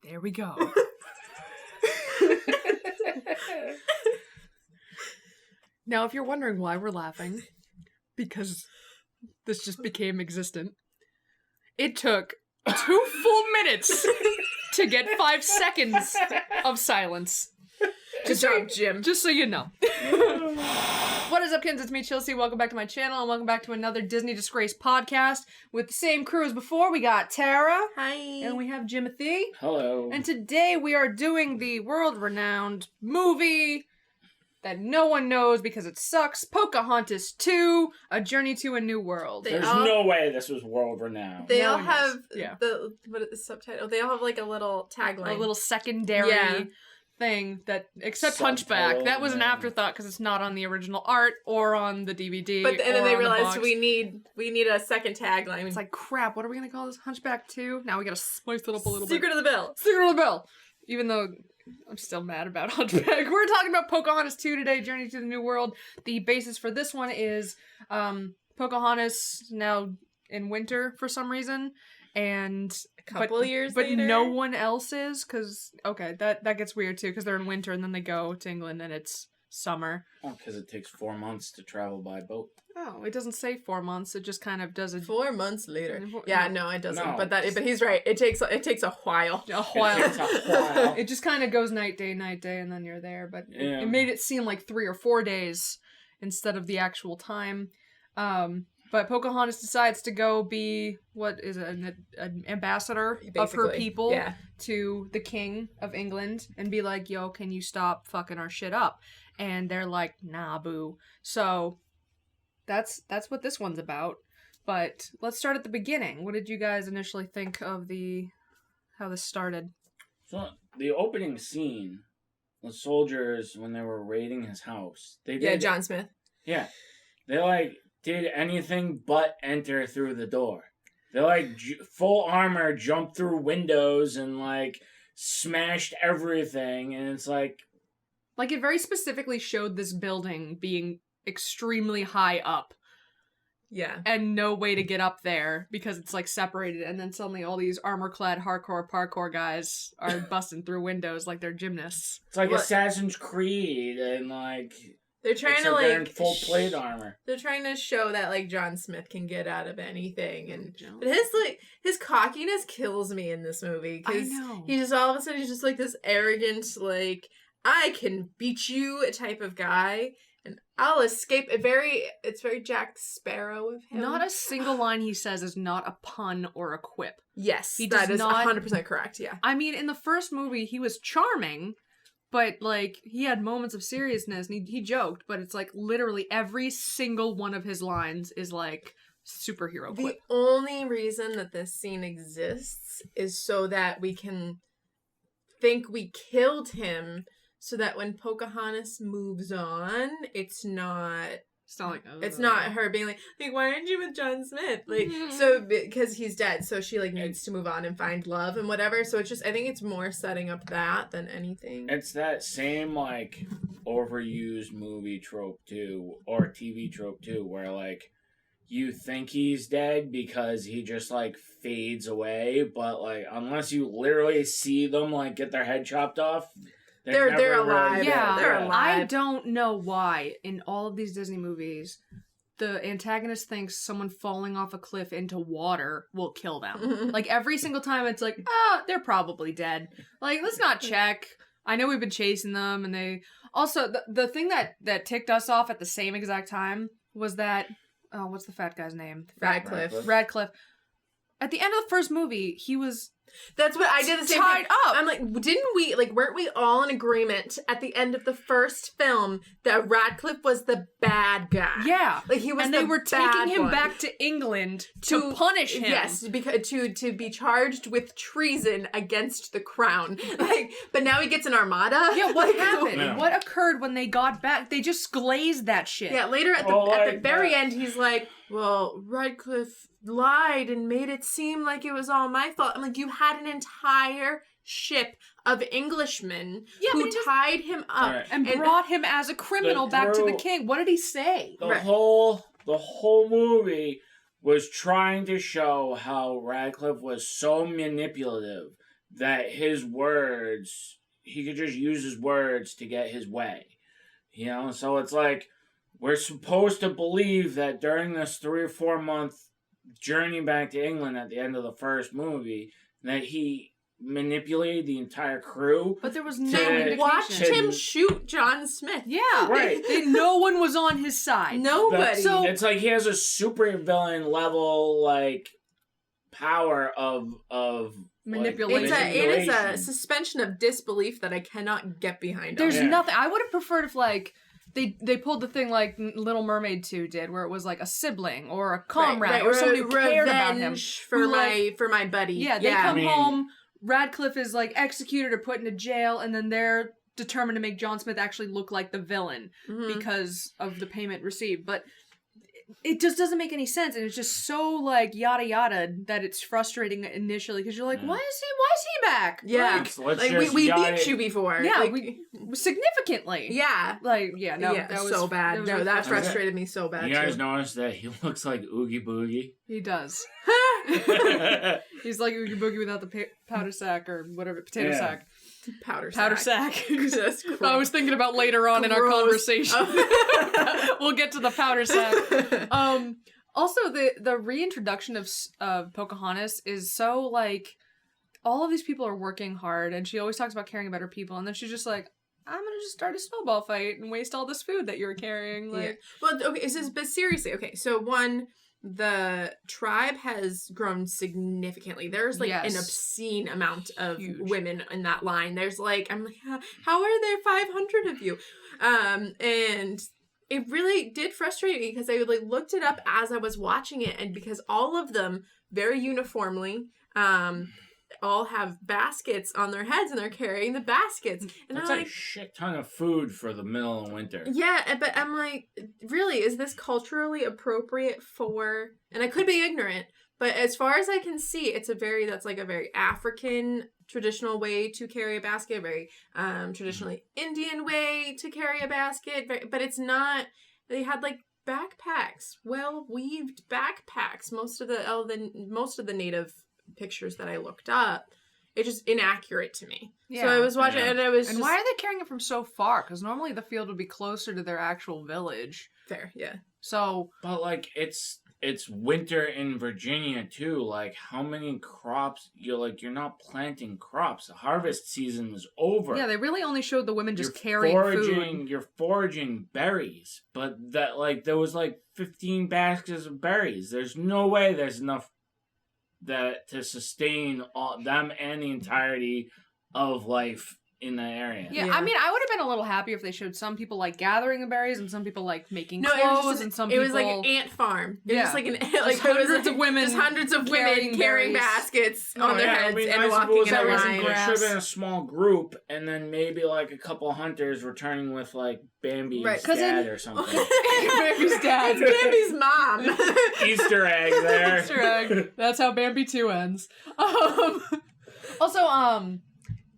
There we go. Now, if you're wondering why we're laughing, because this just became existent, it took 2 full minutes to get 5 seconds of silence. Good job, Jim. Just so you know. What is up, kids? It's me, Chelsea. Welcome back to my channel, and welcome back to another Disney Disgrace podcast with the same crew as before. We got Tara. Hi. And we have Jimothy. Hello. And today we are doing the world-renowned movie that no one knows because it sucks, Pocahontas 2, A Journey to a New World. There's no way this was world renowned. They No all one have knows. what is the subtitle? They all have like a little tagline. A little secondary thing that, except Subtitle, Hunchback, that was an yeah. afterthought because it's not on the original art or on the DVD. But and then they or on the realized box. we need a second tagline. It's like, crap, what are we gonna call this? Hunchback 2? Now we gotta spice it up a little Secret bit. of the Bell. Secret of the Bell. Even though I'm still mad about Hunchback. We're talking about Pocahontas 2 today, Journey to the New World. The basis for this one is Pocahontas now in winter for some reason. And A couple years but later. no one else is, because, okay, that gets weird too, because they're in winter and then they go to England and it's summer. Oh, because it takes 4 months to travel by boat. Oh, it doesn't say 4 months, it just kind of does a 4 months later. No. Yeah, no, it doesn't. No. But he's right. It takes a while. while. It takes a while. It just kind of goes night, day, and then you're there. But Yeah. it made it seem like 3 or 4 days instead of the actual time. But Pocahontas decides to go be, what is it, an ambassador of her Basically, people yeah. to the king of England and be like, yo, can you stop fucking our shit up? And they're like, nah, boo. So that's what this one's about. But let's start at the beginning. What did you guys initially think of how this started? So, the opening scene, the soldiers, when they were raiding his house, they did... Yeah, John Smith. Yeah. They, did anything but enter through the door. They, full armor, jumped through windows and, smashed everything, and it's like... Like, it very specifically showed this building being extremely high up Yeah. and no way to get up there because it's, separated, and then suddenly all these armor-clad hardcore parkour guys are busting through windows like they're gymnasts. It's like What? Assassin's Creed, and, They're trying except to they're in full plate armor. They're trying to show that John Smith can get out of anything, and Jealous. but his cockiness kills me in this movie I because know. he just all of a sudden he's just this arrogant I can beat you type of guy, and I'll escape. It's very Jack Sparrow of him. Not a single line he says is not a pun or a quip. Yes, He that does is not- 100% correct. Yeah, I mean, in the first movie, he was charming, but, he had moments of seriousness, and he joked, but it's, literally every single one of his lines is, superhero the quip. only reason that this scene exists is so that we can think we killed him, so that when Pocahontas moves on, it's not It's not her being like, why aren't you with John Smith? So because he's dead, so she needs to move on and find love and whatever. So it's just, I think it's more setting up that than anything. It's that same, overused movie trope, too, or TV trope, too, where, you think he's dead because he just, fades away, but, unless you literally see them, get their head chopped off, They're never alive. really Yeah, they're dead. alive. I don't know why in all of these Disney movies the antagonist thinks someone falling off a cliff into water will kill them. Every single time it's they're probably dead. Let's not check. I know we've been chasing them, and they also the thing that ticked us off at the same exact time was that what's the fat guy's name? Radcliffe. At the end of the first movie, he was That's what I did the same tied thing. up. I'm didn't we, weren't we all in agreement at the end of the first film that Radcliffe was the bad guy? Yeah. He was and the they were bad taking him one. back to England to punish him. Yes, because to be charged with treason against the crown. But now he gets an armada. Yeah, what happened? Yeah. What occurred when they got back? They just glazed that shit. Yeah, later at the very end, he's like, well, Radcliffe lied and made it seem like it was all my fault. I'm you had an entire ship of Englishmen who tied him up Right. and brought him as a criminal back to the king. What did he say? The whole movie was trying to show how Radcliffe was so manipulative that his words, he could just use his words to get his way. You know, so it's like, we're supposed to believe that during this 3 or 4 month journey back to England at the end of the first movie, that he manipulated the entire crew. But there was no To- indication. Watched him shoot John Smith. Yeah, Right. No one was on his side. Nobody. So- It's like he has a super villain level, like, power of Manipulation. Like, it is a manipulation. suspension of disbelief that I cannot get behind. There's Yeah. nothing. I would have preferred if, like, they pulled the thing like Little Mermaid 2 did, where it was like a sibling or a comrade or somebody who cared about him. for who, for my buddy. Yeah, they come I mean- home, Radcliffe is like executed or put into jail, and then they're determined to make John Smith actually look like the villain Mhm. because of the payment received. But it just doesn't make any sense, and it's just so like yada yada that it's frustrating initially because you're like, Yeah. why is he back? Yeah. Let's Like just we yada- beat you before. Yeah, Like, Significantly. yeah. Like, yeah, no, yeah, that was so bad. was No, really that frustrating. frustrated me so bad. You guys too. notice that he looks like Oogie Boogie? He does. He's like Oogie Boogie without the powder sack or whatever, potato Yeah. sack. Powder sack. That's gross. I was thinking about later on in our Gross. conversation. Oh. We'll get to the powder sack. Also, the reintroduction of Pocahontas is so like all of these people are working hard, and she always talks about caring about her people, and then she's just like, I'm gonna just start a snowball fight and waste all this food that you're carrying. Like, Well, okay, but seriously, okay, so one, the tribe has grown significantly. There's like Yes. an obscene amount of Huge. women in that line. There's like, I'm like, how are there 500 of you? And it really did frustrate me because I like looked it up as I was watching it, and because all of them very uniformly, all have baskets on their heads and they're carrying the baskets. And That's I'm a like, shit ton of food for the middle of winter. yeah, but I'm like, really, is this culturally appropriate for, and I could be ignorant, but as far as I can see, that's like a very African traditional way to carry a basket, very traditionally Indian way to carry a basket, but it's not, they had like backpacks, well weaved backpacks. Most of the native pictures that I looked up, it's just inaccurate to me. Yeah. So I was watching Yeah. and I was and just, why are they carrying it from so far? Because normally the field would be closer to their actual village. fair, yeah. So But like it's winter in Virginia too. Like how many crops you're not planting crops. The harvest season is over. yeah, they really only showed the women just You're carrying foraging, food. You're foraging berries, but that like there was like 15 baskets of berries. There's no way there's enough that to sustain all them and the entirety of life in that area. Yeah, Yeah. I mean, I would have been a little happier if they showed some people like gathering the berries and some people like making No, clothes and some it people. was like an ant farm. It Yeah. was like hundreds of women just hundreds of women carrying carrying berries. baskets No, on their yeah, heads I mean, and I walking suppose in a that was in line. It should have grass. been a small group, and then maybe like a couple hunters returning with like Bambi's Right, 'cause dad in- or something. Bambi's dad. It's Bambi's mom. Easter egg there. Easter egg. That's how Bambi 2 ends. Also,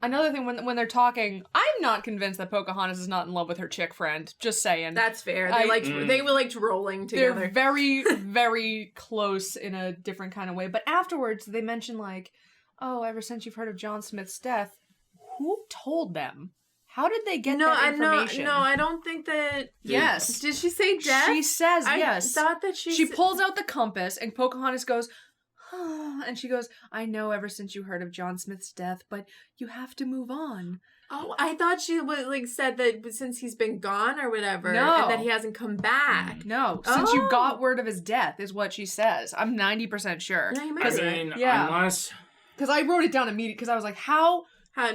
another thing when they're talking, I'm not convinced that Pocahontas is not in love with her chick friend. Just saying. That's fair. I- They were like rolling together. They're very, very close in a different kind of way. But afterwards, they mention like, oh, ever since you've heard of John Smith's death, who told them? How did they get that information? No, I don't think that. Yes. Did she say death? She says I yes. thought that She pulls out the compass, and Pocahontas goes, and she goes, I know ever since you heard of John Smith's death, but you have to move on. Oh, I thought she was like said that since he's been gone or whatever, No. and that he hasn't come back. No, since you Oh. got word of his death is what she says. I'm 90% sure. Yeah, you might I be right. mean, Yeah. unless Because I wrote it down immediately because I was like, how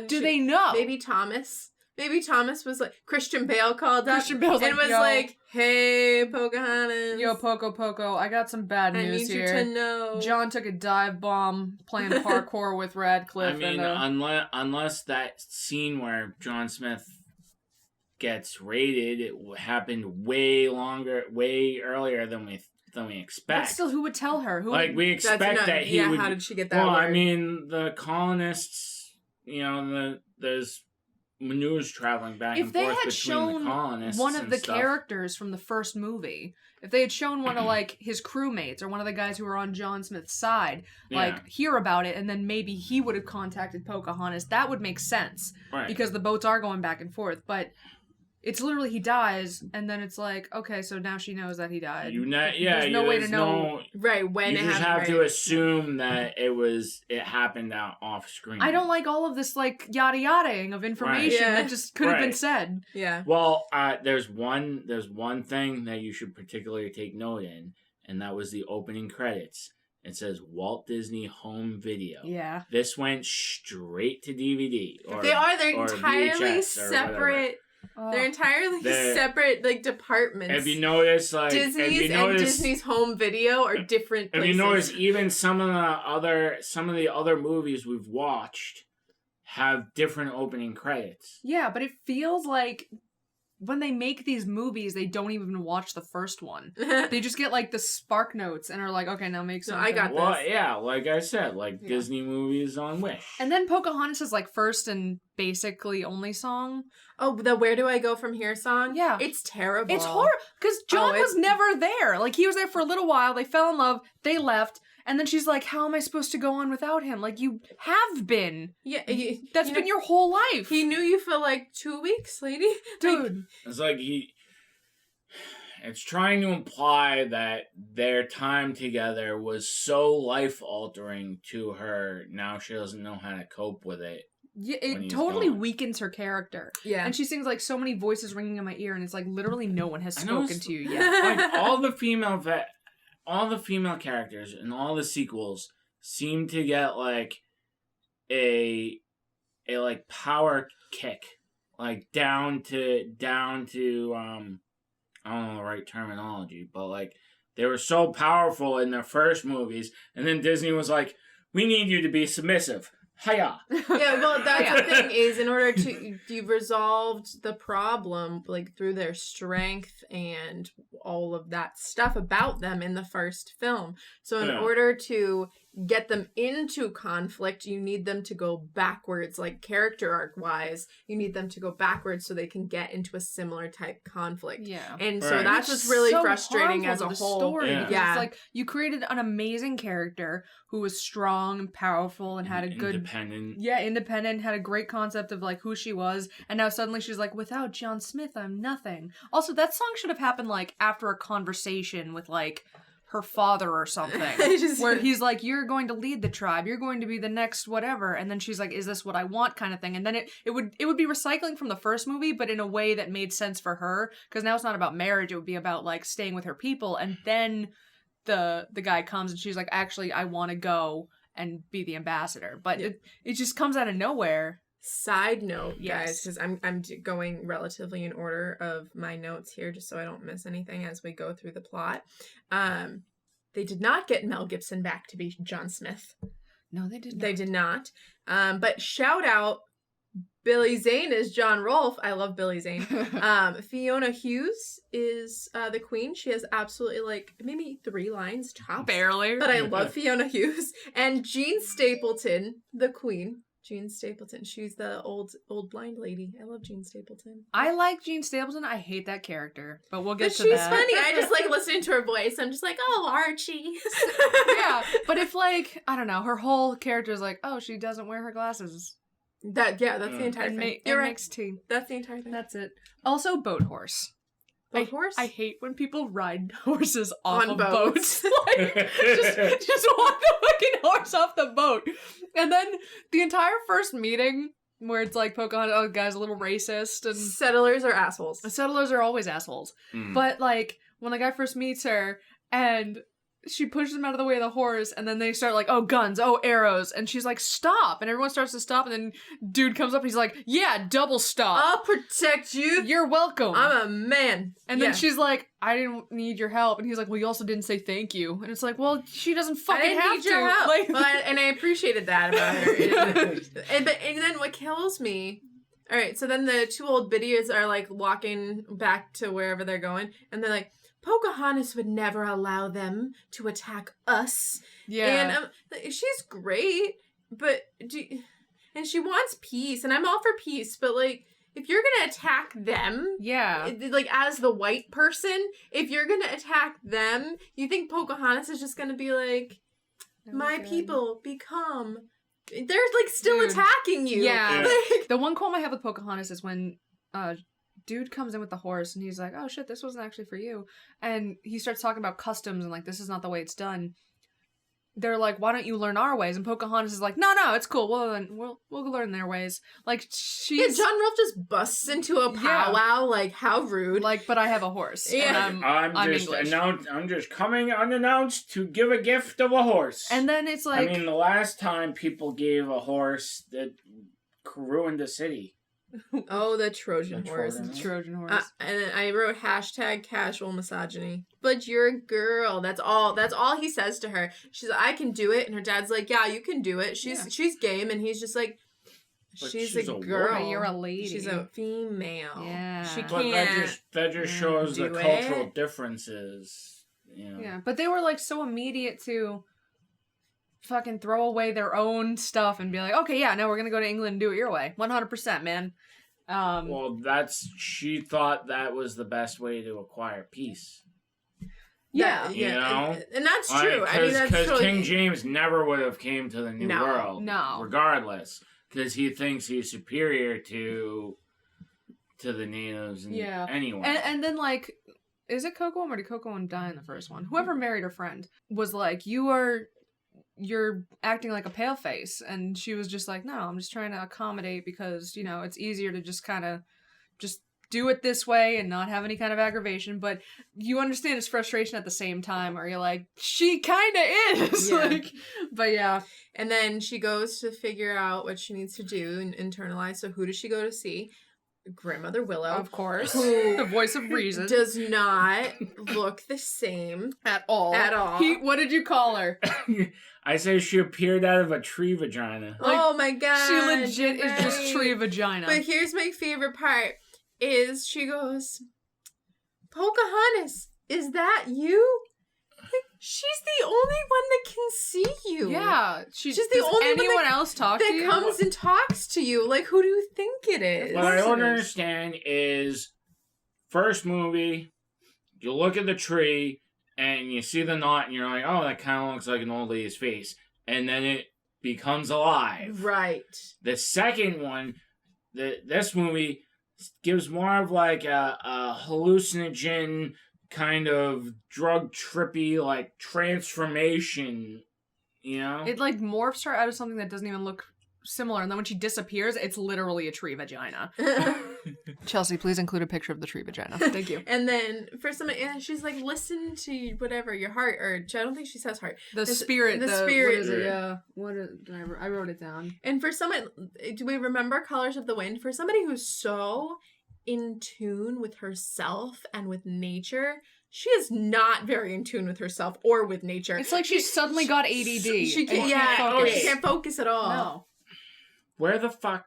do they know? Maybe Thomas. Maybe Thomas was like Christian Bale called up. Christian Bale's and like, was yo, like, "Hey, Pocahontas, yo, Poco, I got some bad I news need you here. to know." John took a dive bomb playing parkour with Radcliffe. I mean, and, unless that scene where John Smith gets raided, it happened way earlier than we but expect. still, who would tell her? Who Like would, we expect that he would. How did she get that? Well, I word? mean, the colonists. There's news traveling back If and they forth had between shown the colonists one of and the stuff. characters from the first movie, if they had shown one of like his crewmates or one of the guys who were on John Smith's side, like hear about it, and then maybe he would have contacted Pocahontas, that would make sense. Right. Because the boats are going back and forth, but it's literally he dies, and then it's like, okay, so now she knows that he died. There's no way to know. Right, when you it just happened. have to assume that it happened out off screen. I don't like all of this like yada yadaing of information Right. that just could have been said. Yeah. Well, there's one thing that you should particularly take note in, and that was the opening credits. It says Walt Disney Home Video. Yeah. This went straight to DVD. They're or entirely VHS or separate. They're entirely separate, like, departments. Have you noticed, like, Disney's Home Video are different places. Have you noticed even some of the other movies we've watched have different opening credits? Yeah, but it feels like when they make these movies, they don't even watch the first one. They just get like the spark notes and are like, okay, now make something. I got Well, this. yeah, like I said, Disney movies on Wish. And then Pocahontas is like first and basically only song. Oh, the Where Do I Go From Here song? Yeah. It's terrible. It's horrible because John was never there. Like he was there for a little while. They fell in love. They left. And then she's like, how am I supposed to go on without him? Like, you have been. Yeah. That's been your whole life. He knew you for like 2 weeks, lady. Dude. It's like it's trying to imply that their time together was so life-altering to her, now she doesn't know how to cope with it. Yeah, it totally weakens her character. Yeah. And she sings like so many voices ringing in my ear, and it's like literally no one has spoken to you yet. Like, all the female characters in all the sequels seem to get like a like power kick, like down to I don't know the right terminology, but like they were so powerful in their first movies, and then Disney was like, we need you to be submissive. Hiya. Yeah, well, that's the thing is, in order to, you've resolved the problem, like, through their strength and all of that stuff about them in the first film. So in order to get them into conflict, you need them to go backwards, like, character arc-wise. You need them to go backwards so they can get into a similar type conflict. Yeah. And so that's just really so frustrating as a to the whole. story. Yeah. It's like, you created an amazing character who was strong and powerful and had a good... independent, had a great concept of, like, who she was, and now suddenly she's like, without John Smith, I'm nothing. Also, that song should have happened, like, after a conversation with, like, her father or something, where he's like, you're going to lead the tribe, you're going to be the next whatever, and then she's like, is this what I want, kind of thing, and then it would be recycling from the first movie, but in a way that made sense for her, because now it's not about marriage, it would be about, like, staying with her people, and then the guy comes and she's like, actually, I want to go and be the ambassador, but it just comes out of nowhere. Side note, guys, because I'm going relatively in order of my notes here, just so I don't miss anything as we go through the plot. They did not get Mel Gibson back to be John Smith. No, they did not. They did not. But shout out, Billy Zane is John Rolfe. I love Billy Zane. Fiona Hughes is the queen. She has absolutely, like, maybe 3 lines tops. Barely. But I love Fiona Hughes. And Jean Stapleton, the queen. Jean Stapleton. She's the old blind lady. I love Jean Stapleton. I like Jean Stapleton. I hate that character, but we'll get to that. She's funny. I just like listening to her voice. I'm just like, oh, Archie. Yeah, but if, like, I don't know, her whole character is like, oh, she doesn't wear her glasses. That's the entire thing. You're right. Makes tea. That's the entire thing. That's it. Also, boat horse. Boat horse? I hate when people ride horses off On of boats. boats. Like, just walk the fucking horse off the boat. And then the entire first meeting, where it's like Pocahontas, oh, guy's a little racist. And settlers are assholes. Settlers are always assholes. But, like, when the guy first meets her, and she pushes him out of the way of the horse, and then they start like, oh, guns, oh, arrows, and she's like, stop, and everyone starts to stop, and then dude comes up, and he's like, yeah, double stop. I'll protect you. You're welcome. I'm a man. And then she's like, I didn't need your help, and he's like, well, you also didn't say thank you, and it's like, well, she doesn't fucking have to. Your help. Like, and I appreciated that about her. and then what kills me. All right, so then the 2 old biddies are like walking back to wherever they're going, and they're like, Pocahontas would never allow them to attack us. Yeah. And she's great, but and and she wants peace, and I'm all for peace, but, like, if you're gonna attack them, Yeah. like, as the white person, if you're gonna attack them, you think Pocahontas is just gonna be like, my people become... They're, like, still attacking you. Yeah. Like, The one quote I have with Pocahontas is when dude comes in with the horse and he's like, oh shit, this wasn't actually for you. And he starts talking about customs and, like, this is not the way it's done. They're like, why don't you learn our ways? And Pocahontas is like, no, it's cool. We'll learn their ways. Like, she's... Yeah, John Rolfe just busts into a powwow, like, how rude. Like, but I have a horse. Yeah. And I'm just coming unannounced to give a gift of a horse. And then it's like... I mean, the last time people gave a horse that ruined the city. Oh, the Trojan horse. The Trojan horse. And I wrote #casual misogyny. But you're a girl. That's all he says to her. She's like, I can do it. And her dad's like, yeah, you can do it. She's game. And he's just like, she's a girl. Woman. You're a lady. She's a female. Yeah. She But can't. that just shows the do cultural it. differences. You know. Yeah, but they were, like, so immediate to fucking throw away their own stuff and be like, okay, yeah, now we're gonna go to England and do it your way. 100%, man. Well, she thought that was the best way to acquire peace. Yeah. You know? And that's true. I mean, that's because totally... King James never would have came to the New World. No. Regardless. Because he thinks he's superior to the natives anyway. And then, like, is it Coco or did Coco die in the first one? Whoever married her friend was like, you're acting like a paleface. And she was just like, no, I'm just trying to accommodate because, you know, it's easier to just kind of just do it this way and not have any kind of aggravation. But you understand his frustration at the same time, or you're like, she kind of is. Yeah. Like, but yeah. And then she goes to figure out what she needs to do and internalize. So who does she go to see? Grandmother Willow. Of course. Who the voice of reason. Does not look the same. At all. What did you call her? I say she appeared out of a tree vagina. Like, oh my god. She legit is just tree vagina. But here's my favorite part. Is she goes, Pocahontas, is that you? Like, she's the only one that can see you. Yeah. She's the only one anyone else talk to you? that comes and talks to you. Like, who do you think it is? What I don't understand is, first movie, you look at the tree, and you see the knot, and you're like, oh, that kind of looks like an old lady's face. And then it becomes alive. Right. The second one, this movie gives more of like a hallucinogen kind of drug trippy like transformation, you know? It like morphs her out of something that doesn't even look similar, and then when she disappears, it's literally a tree vagina. Chelsea, please include a picture of the tree vagina. Thank you. And then for some, and she's like, listen to whatever your heart, or I don't think she says heart. The spirit. The spirit. What is it? Yeah. I wrote it down. And for someone, do we remember Colors of the Wind? For somebody who's so in tune with herself and with nature, she is not very in tune with herself or with nature. It's like she suddenly got ADD. She can't, she can't focus at all. No. Where the fuck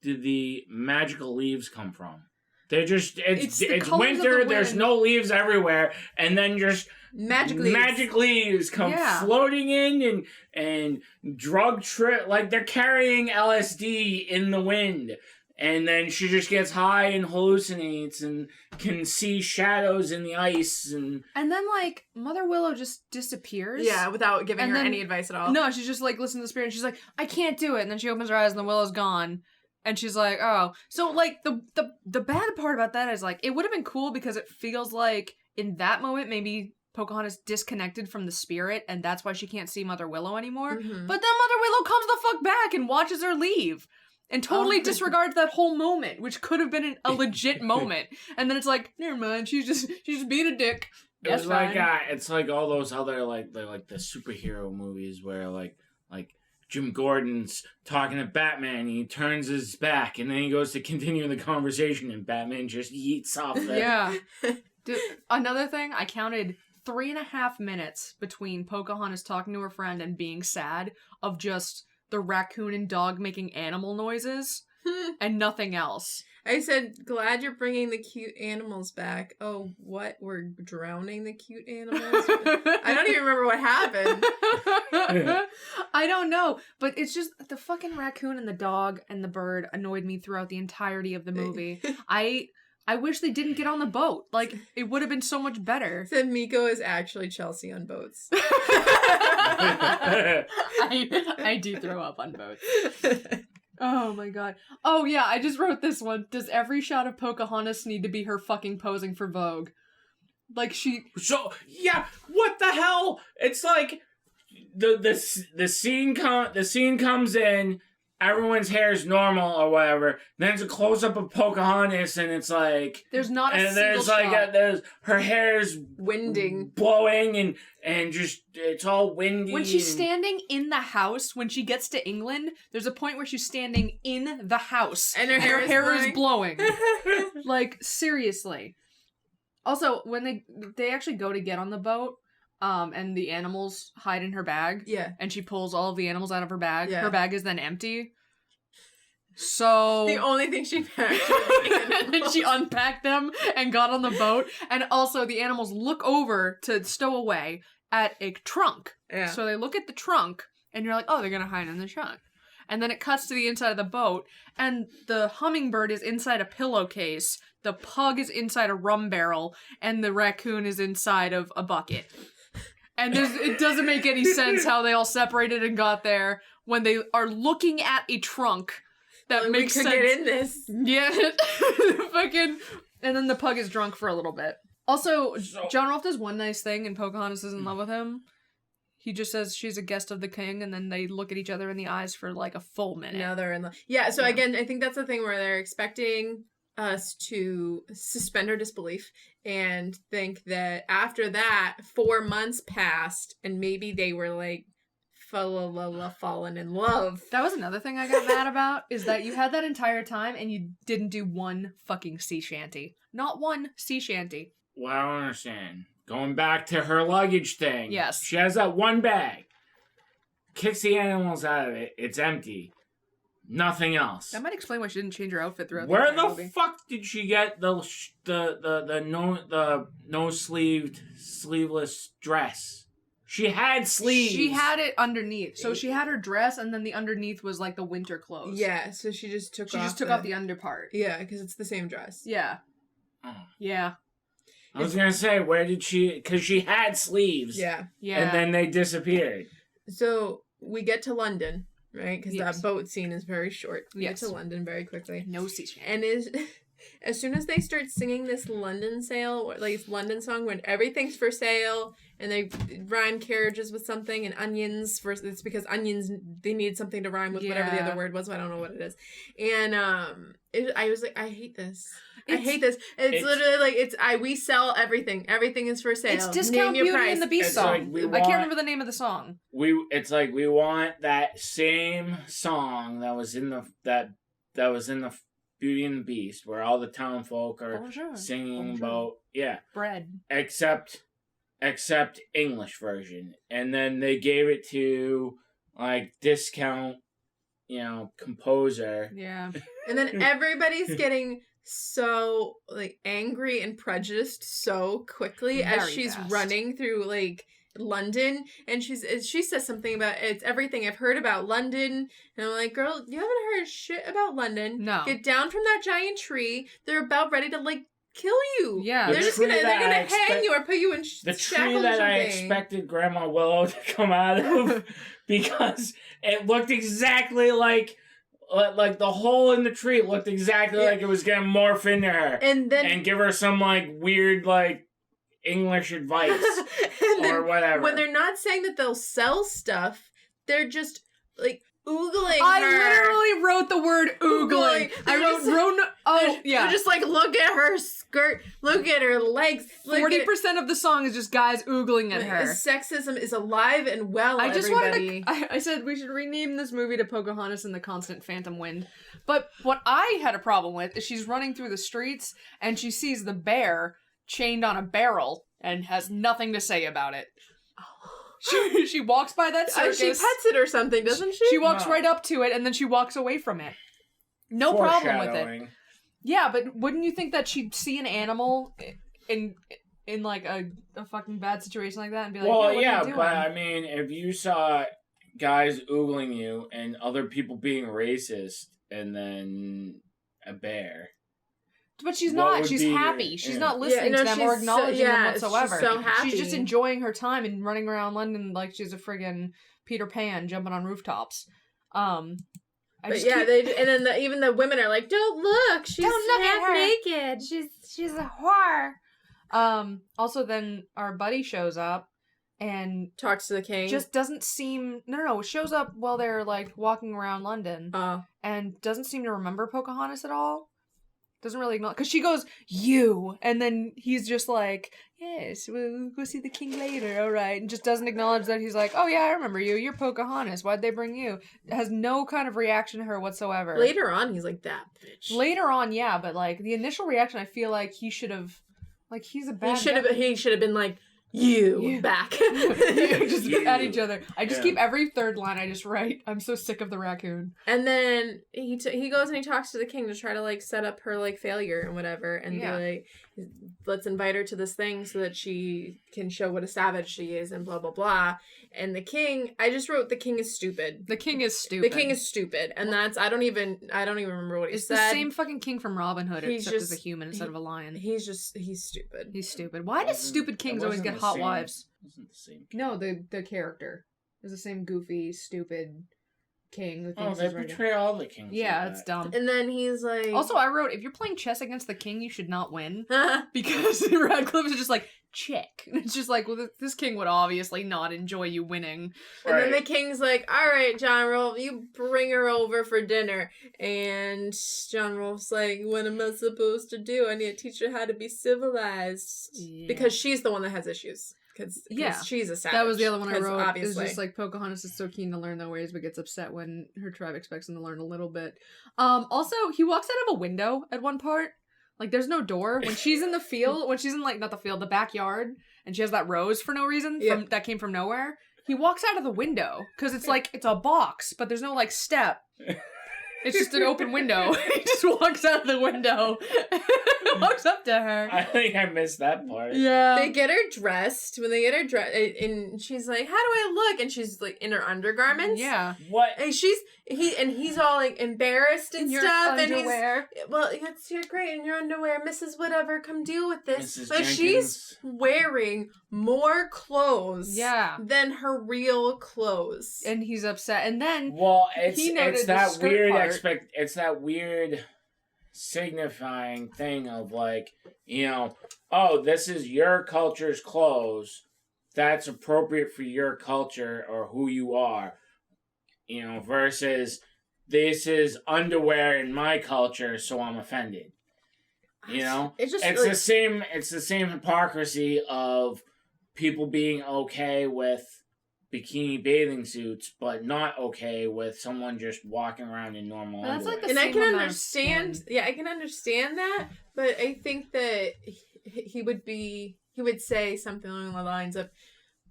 did the magical leaves come from? They're just, it's winter, there's no leaves everywhere, and then just magic leaves come floating in and drug trip, like they're carrying LSD in the wind. And then she just gets high and hallucinates and can see shadows in the ice. And then, like, Mother Willow just disappears. Yeah, without giving her any advice at all. No, she's just, like, listening to the spirit, and she's like, I can't do it. And then she opens her eyes, and the Willow's gone. And she's like, oh. So, like, the bad part about that is, like, it would have been cool because it feels like, in that moment, maybe Pocahontas disconnected from the spirit, and that's why she can't see Mother Willow anymore. Mm-hmm. But then Mother Willow comes the fuck back and watches her leave. And totally disregards that whole moment, which could have been a legit moment. And then it's like, never mind, she's just being a dick. It's like it's like all those other like the superhero movies where like Jim Gordon's talking to Batman and he turns his back and then he goes to continue the conversation and Batman just yeets off there. Yeah. Dude, another thing, I counted 3.5 minutes between Pocahontas talking to her friend and being sad of just the raccoon and dog making animal noises. and nothing else. I said, glad you're bringing the cute animals back. Oh, what? We're drowning the cute animals? I don't even remember what happened. I don't know, but it's just the fucking raccoon and the dog and the bird annoyed me throughout the entirety of the movie. I wish they didn't get on the boat. Like, it would have been so much better. Said Miko is actually Chelsea on boats. I do throw up on boats. Oh my god. Oh yeah, I just wrote this one. Does every shot of Pocahontas need to be her fucking posing for Vogue? Like So yeah, what the hell? It's like the scene comes in, everyone's hair is normal or whatever. Then it's a close up of Pocahontas, and it's like there's not a and single there's shot. like there's her hair's winding, blowing, and just it's all windy. When she's standing in the house, when she gets to England, there's a point where she's standing in the house and her hair is blowing. Like, seriously. Also, when they actually go to get on the boat, and the animals hide in her bag. Yeah. And she pulls all of the animals out of her bag. Yeah. Her bag is then empty. So the only thing she packed. and she unpacked them and got on the boat. And also the animals look over to stow away at a trunk. Yeah. So they look at the trunk and you're like, oh, they're gonna hide in the trunk. And then it cuts to the inside of the boat, and the hummingbird is inside a pillowcase, the pug is inside a rum barrel, and the raccoon is inside of a bucket. And it doesn't make any sense how they all separated and got there when they are looking at a trunk. That makes sense. We could get in this. Yeah. Fucking. And then the pug is drunk for a little bit. Also, John Rolfe does one nice thing, and Pocahontas is in love with him. He just says she's a guest of the king, and then they look at each other in the eyes for like a full minute. Now they're in love. Yeah, so again, I think that's the thing where they're expecting us to suspend our disbelief and think that after that 4 months passed and maybe they were like fallen in love. That was another thing I got mad about, is that you had that entire time and you didn't do one fucking sea shanty. Not one sea shanty. Well, I don't understand. Going back to her luggage thing. Yes. She has that one bag. Kicks the animals out of it. It's empty. Nothing else. That might explain why she didn't change her outfit throughout Where the the movie. fuck did she get the no sleeved sleeveless dress? She had sleeves. She had it underneath. So she had her dress, and then the underneath was like the winter clothes. Yeah, so she just took off the under part. Yeah, because it's the same dress. Yeah. Oh. Yeah. I was gonna say, where did she? Because she had sleeves. Yeah. Yeah. And then they disappeared. So we get to London, right? Because Yes. that boat scene is very short. We Yes. get to London very quickly. No sea shanty. And as soon as they start singing this London London song when everything's for sale and they rhyme carriages with something and onions it's because onions, they need something to rhyme with whatever the Yeah. other word was, but I don't know what it is. And I was like, I hate this. I hate this. It's literally like we sell everything. Everything is for sale. It's Discount Name your Beauty price. and the Beast It's song. like I can't remember the name of the song. It's like we want that same song that was in the Beauty and the Beast, where all the town folk are Bonjour. singing Bonjour. about Bread. except English version, and then they gave it to like Discount, composer. Yeah. And then everybody's getting so like angry and prejudiced so quickly as Very she's fast. running through like London, and she says something about it's everything I've heard about London, and I'm like, girl, you haven't heard shit about London. No. Get down from that giant tree. They're about ready to like kill you. Yeah. They're The just tree gonna that I hang you or put you in The shackles tree or that I something. expected Grandma Willow to come out of, because it looked exactly like the hole in the tree looked exactly like it was gonna morph into her And then and give her some like weird like English advice and then or whatever. when they're not saying that they'll sell stuff, they're just like oogling I her. literally wrote the word oogling. I wrote They're just like, look at her skirt, look at her legs. 40% of the song is just guys oogling at her. Sexism is alive and well. I just everybody. wanted to. I said we should rename this movie to Pocahontas and the Constant Phantom Wind. But what I had a problem with is she's running through the streets and she sees the bear chained on a barrel and has nothing to say about it. She walks by that circus. She pets it or something, doesn't she? She walks No. right up to it and then she walks away from it. No problem with it. Foreshadowing. Yeah, but wouldn't you think that she'd see an animal in like a fucking bad situation like that and be like, Well, what are yeah, you doing? but I mean, if you saw guys oogling you and other people being racist and then a bear. But she's What not. would She's be happy. your- She's yeah. not listening to them or acknowledging them whatsoever. She's so happy. She's just enjoying her time and running around London like she's a friggin' Peter Pan jumping on rooftops. And then even the women are like, "Don't look, she's Don't look at half her. naked. She's a whore." Also, then our buddy shows up and Talks to the king. just doesn't seem shows up while they're like walking around London and doesn't seem to remember Pocahontas at all. Doesn't really acknowledge, because she goes, "You," and then he's just like, "Yes, we'll go see the king later, alright," and just doesn't acknowledge that he's like, "Oh yeah, I remember you, you're Pocahontas, why'd they bring you?" Has no kind of reaction to her whatsoever. Later on, he's like, "That bitch." Later on, yeah, but like the initial reaction, I feel like he should have, like, he's a bad guy. He should have been like, "You back." Just You. at each other. I just Yeah. keep every third line I just write. I'm so sick of the raccoon. And then he goes and he talks to the king to try to like set up her like failure and whatever, and be like, let's invite her to this thing so that she can show what a savage she is and blah blah blah. And the king, I just wrote, the king is stupid. The king is stupid. The king is stupid, and that's I don't even remember what he It's said. the same fucking king from Robin Hood, He's except just- as a human instead of a lion. He's stupid. He's stupid. Why does stupid kings always get hot wives? Wasn't the same. No, the character is the same goofy, stupid king. Who Oh, thinks they he's right. portray all the kings. Yeah, like it's that. dumb. And then he's like, Also, I wrote, if you're playing chess against the king, you should not win. and Because Radcliffe is just like, check. And it's just like, well, this king would obviously not enjoy you winning. then the king's like, "All right, John Rolfe, you bring her over for dinner." And John Rolfe's like, "What am I supposed to do? I need to teach her how to be civilized." Yeah. Because she's the one that has issues. Because she's a savage. That was the other one I 'Cause wrote. Obviously. It's just like Pocahontas is so keen to learn their ways, but gets upset when her tribe expects them to learn a little bit. Also, he walks out of a window at one part. Like, there's no door. When she's in the field, when she's in, like, not the field, the backyard, and she has that rose for no reason that came from nowhere, he walks out of the window. Because it's like, it's a box, but there's no, like, step. It's just an open window. He just walks out of the window. Walks up to her. I think I missed that part. Yeah. They get her dressed. When they get her dressed, and she's like, "How do I look?" And she's like in her undergarments. Yeah. What? And he's all like embarrassed and In your stuff. underwear. And he's, "Well, you're great in your underwear, Mrs. Whatever. Come deal with this." Mrs. But Jenkins. she's wearing more clothes Yeah. than her real clothes. And he's upset. And then Well, He noted it's the that skirt weird part. it's that weird signifying thing of like, you know, oh, this is your culture's clothes. That's appropriate for your culture or who you are. You know, versus this is underwear in my culture, so I'm offended. You know? It's just It's like, the same hypocrisy of people being okay with bikini bathing suits, but not okay with someone just walking around in normal But that's like underwear. the and I same can amount of understand. skin. Yeah, I can understand that. But I think that he would say something along the lines of,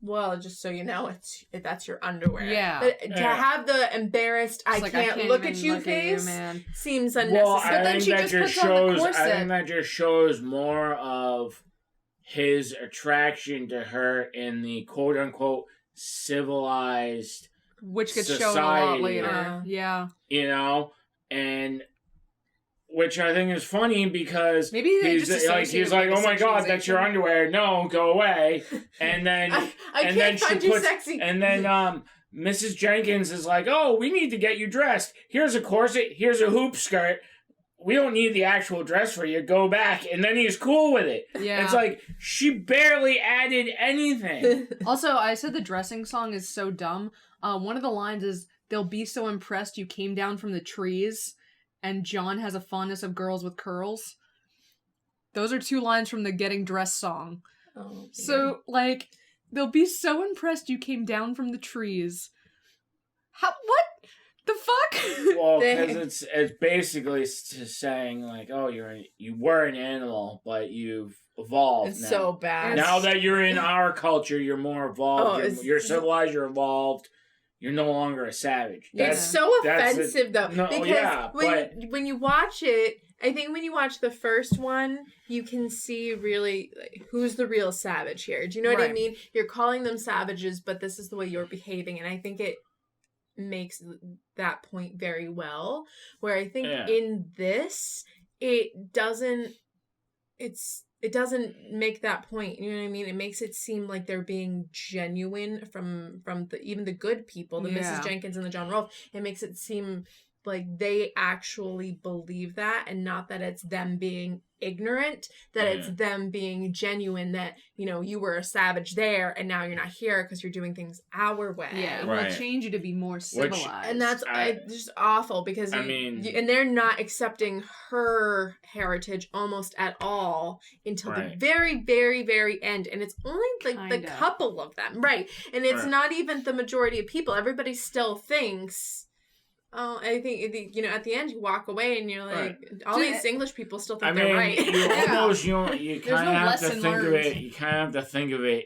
"Well, just so you know, that's your underwear." Yeah. But to have the embarrassed, I It's like, can't look at even you look face man. seems Well, unnecessary. But then she just puts on the corset. I think that just shows more of his attraction to her in the quote unquote civilized, Which gets shown a lot society. later. Yeah. you know, and which I think is funny because Maybe they he's just like, "Oh my god, that's your sexualization. underwear. No, go away." And then I and then can't she find you puts- sexy. and then Mrs. Jenkins is like, "Oh, we need to get you dressed. Here's a corset. Here's a hoop skirt. We don't need the actual dress for you. Go back." And then he's cool with it. Yeah. It's like she barely added anything. Also, I said the dressing song is so dumb. One of the lines is, "They'll be so impressed you came down from the trees," and John has a fondness of girls with curls. Those are two lines from the Getting Dressed song. Oh, So, like, they'll be so impressed you came down from the trees. What the fuck? Well, because it's basically just saying like, "Oh, you were an animal, but you've evolved it's now. so bad. Now that you're in our culture, you're more evolved. Oh, you're civilized. You're evolved. you're no longer a savage. It's so offensive, though. No, because when you watch it, I think when you watch the first one, you can see really who's the real savage here. Do you know what I mean? You're calling them savages, but this is the way you're behaving. And I think it makes that point very well. Where I think in this, it doesn't make that point. You know what I mean? It makes it seem like they're being genuine from even the good people, the Mrs. Jenkins and the John Rolfe. It makes it seem like they actually believe that, and not that it's them being ignorant, that it's them being genuine, that, you know, you were a savage there and now you're not here because you're doing things our way. Yeah, it will change you to be more civilized. And that's just awful, because and they're not accepting her heritage almost at all until the very, very, very end. And it's only like the couple of them. Right. And it's not even the majority of people. Everybody still thinks... Oh, I think, you know, at the end you walk away and you're like, all these English people still think they're right. You almost, you kind of have to think of it. You kind of have to think of it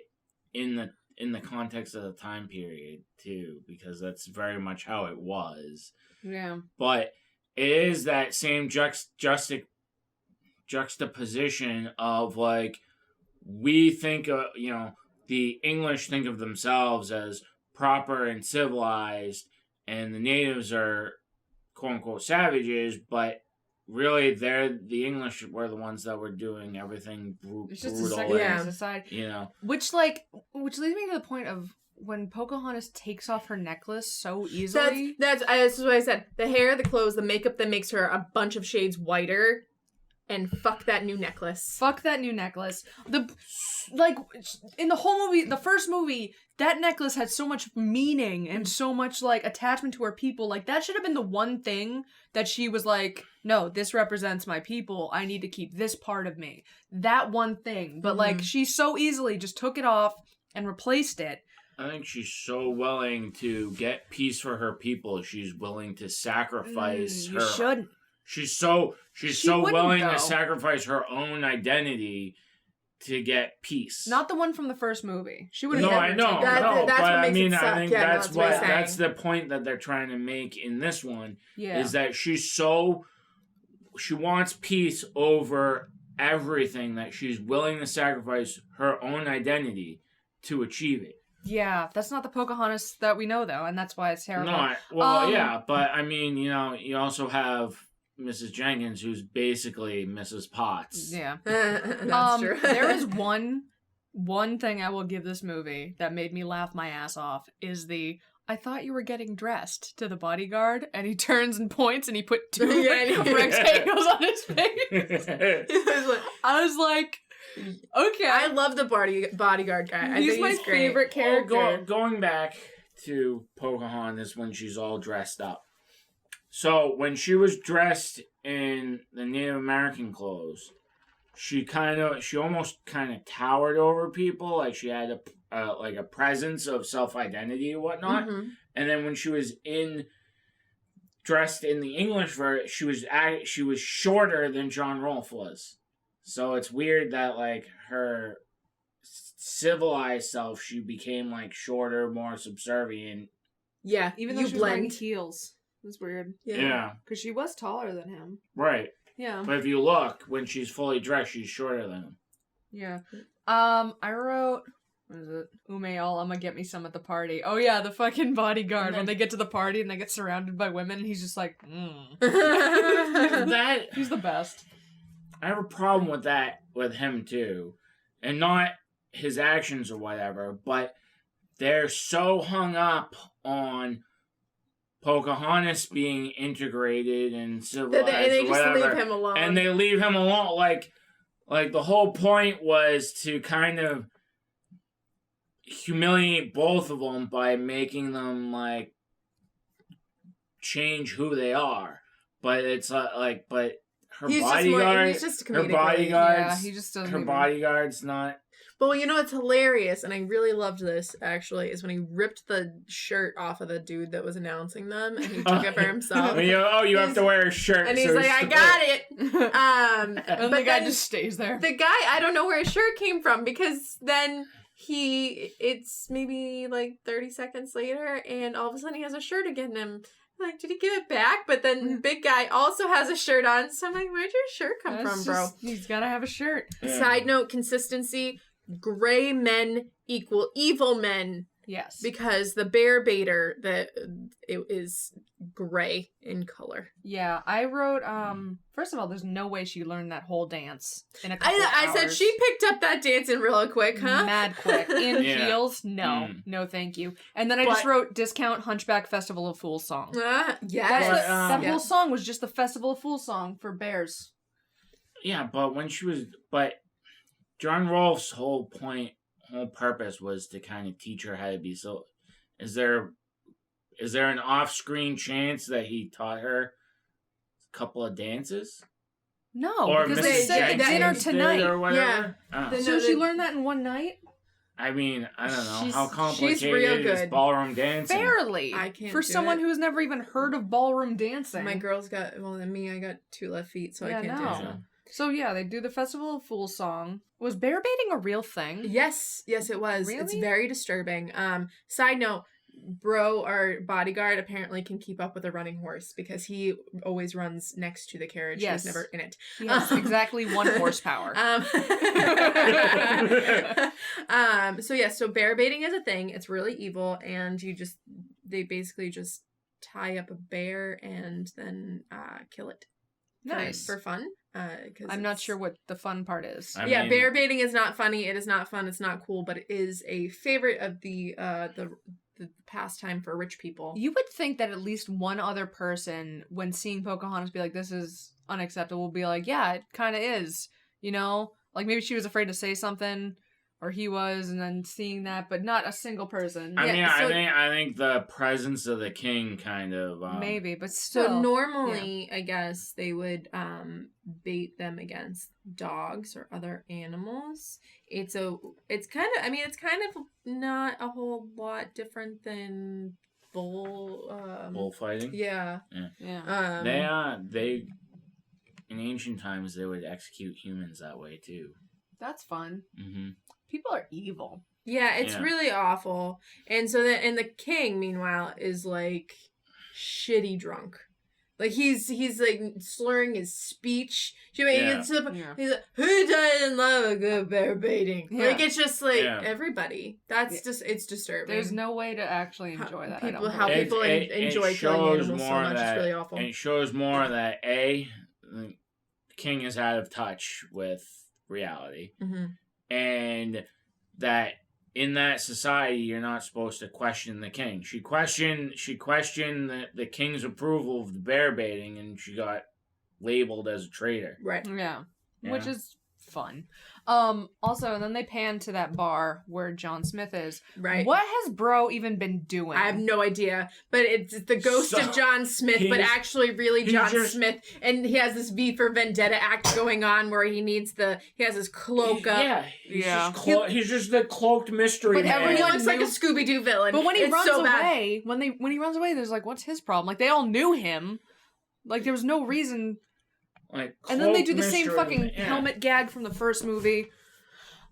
in the context of the time period too, because that's very much how it was. Yeah. But it is that same juxtaposition of like, we think of, you know, the English think of themselves as proper and civilized, and the natives are quote-unquote savages, but really the English were the ones that were doing everything brutal. It's just a second society. You know. Which leads me to the point of when Pocahontas takes off her necklace so easily. That's what I said. The hair, the clothes, the makeup that makes her a bunch of shades whiter. And fuck that new necklace. Fuck that new necklace. In the whole movie, the first movie, that necklace had so much meaning and so much, like, attachment to her people. Like, that should have been the one thing that she was like, no, this represents my people. I need to keep this part of me. That one thing. But, like, she so easily just took it off and replaced it. I think she's so willing to get peace for her people. She's willing to sacrifice her. You shouldn't. She's so willing to sacrifice her own identity to get peace. Not the one from the first movie. She would have. No, I know. But I mean, I think that's the point that they're trying to make in this one. Yeah. Is that she wants peace over everything, that she's willing to sacrifice her own identity to achieve it. Yeah, that's not the Pocahontas that we know, though, and that's why it's terrible. But I mean, you know, you also have Mrs. Jenkins, who's basically Mrs. Potts. Yeah. That's true. There is one thing I will give this movie that made me laugh my ass off, is I thought you were getting dressed to the bodyguard, and he turns and points, and he put two rectangles on his face. I was like, okay. I love the bodyguard guy. He's my favorite character. Going back to Pocahontas when she's all dressed up. So, when she was dressed in the Native American clothes, she almost kind of towered over people, like she had a presence of self-identity and whatnot. Mm-hmm. And then when she was dressed in the English version, she was shorter than John Rolfe was. So it's weird that, like, her civilized self, she became, like, shorter, more subservient. Yeah, even though she was wearing heels. It's weird. Yeah. Because she was taller than him. Right. Yeah. But if you look, when she's fully dressed, she's shorter than him. Yeah. I wrote, what is it? Umayal, I'm gonna get me some at the party. Oh yeah, the fucking bodyguard. When they get to the party and they get surrounded by women, and he's just like, He's the best. I have a problem with that, with him too. And not his actions or whatever, but they're so hung up on Pocahontas being integrated and civilized, and they just leave him alone. And they leave him alone. Like the whole point was to kind of humiliate both of them by making them, like, change who they are. But it's but her bodyguard's not. But you know what's hilarious, and I really loved this, actually, is when he ripped the shirt off of the dude that was announcing them, and he took it for himself. You have to wear a shirt. And he's like, I got it! And the guy just stays there. The guy, I don't know where his shirt came from, because then it's maybe like 30 seconds later, and all of a sudden he has a shirt again, and I'm like, did he give it back? But then big guy also has a shirt on, so I'm like, where'd your shirt come from, bro? He's gotta have a shirt. Yeah. Side note, consistency, gray men equal evil men. Yes. Because the bear baiter, it is gray in color. Yeah, I wrote, first of all, there's no way she learned that whole dance in a couple I of said hours. she picked up that dancing real quick, huh? Mad quick. In Yeah. heels? No. No, thank you. And then I just wrote discount Hunchback Festival of Fools song. Yes. That whole song was just the Festival of Fools song for bears. Yeah, but John Rolfe's whole purpose was to kind of teach her how to be so. Is there an off-screen chance that he taught her a couple of dances? No, Or because Mrs. they said at dinner Jenkins did tonight. or whatever? Yeah. Oh. So she learned that in one night? I mean, I don't know. She's- How she's complicated real is good. ballroom dancing? Barely. I can't For do someone it. who's never even heard of ballroom dancing. My girl's got, than me, I got 2 left feet, so Yeah, I can't no. do it. So yeah, they do the Festival of Fools song. Was bear baiting a real thing? Yes, it was. Really? It's very disturbing. Side note, bro, our bodyguard, apparently can keep up with a running horse because he always runs next to the carriage. Yes. He's never in it. Yes, exactly 1 horsepower. So bear baiting is a thing. It's really evil, and they basically just tie up a bear and then kill it. Nice. For fun. I'm not sure what the fun part is. I mean, bear baiting is not funny. It is not fun. It's not cool, but it is a favorite of the pastime for rich people. You would think that at least one other person, when seeing Pocahontas, be like, "This is unacceptable." Will be like, "Yeah, it kind of is." You know, like maybe she was afraid to say something, or he was, and then seeing that, but not a single person. I think the presence of the king kind of Maybe, but still. So normally, I guess they would bait them against dogs or other animals. It's kind of not a whole lot different than bullfighting. Yeah. Yeah. They in ancient times they would execute humans that way too. That's fun. Mm-hmm. People are evil. Yeah, it's really awful. And so the king, meanwhile, is like shitty drunk. Like he's like slurring his speech. He's like, who died in love of good bear baiting? Yeah. Like it's just like everybody. That's just it's disturbing. There's no way to actually enjoy that. People It enjoy killing animals so much. It's really awful. And it shows more that the king is out of touch with reality, and that in that society you're not supposed to question the king. She questioned the king's approval of the bear baiting, and she got labeled as a traitor. Right. Yeah. Which is fun. Also, and then they pan to that bar where John Smith is. Right. What has Bro even been doing? I have no idea, but it's the ghost of John Smith, but actually really John Smith, and he has this V for Vendetta act going on where he has his cloak up. Yeah, he's just the cloaked mystery man. Everyone looks like a Scooby-Doo villain. But when he runs so away, when he runs away, there's like, what's his problem? Like they all knew him. Like there was no reason. Like, and then they do the same fucking helmet gag from the first movie.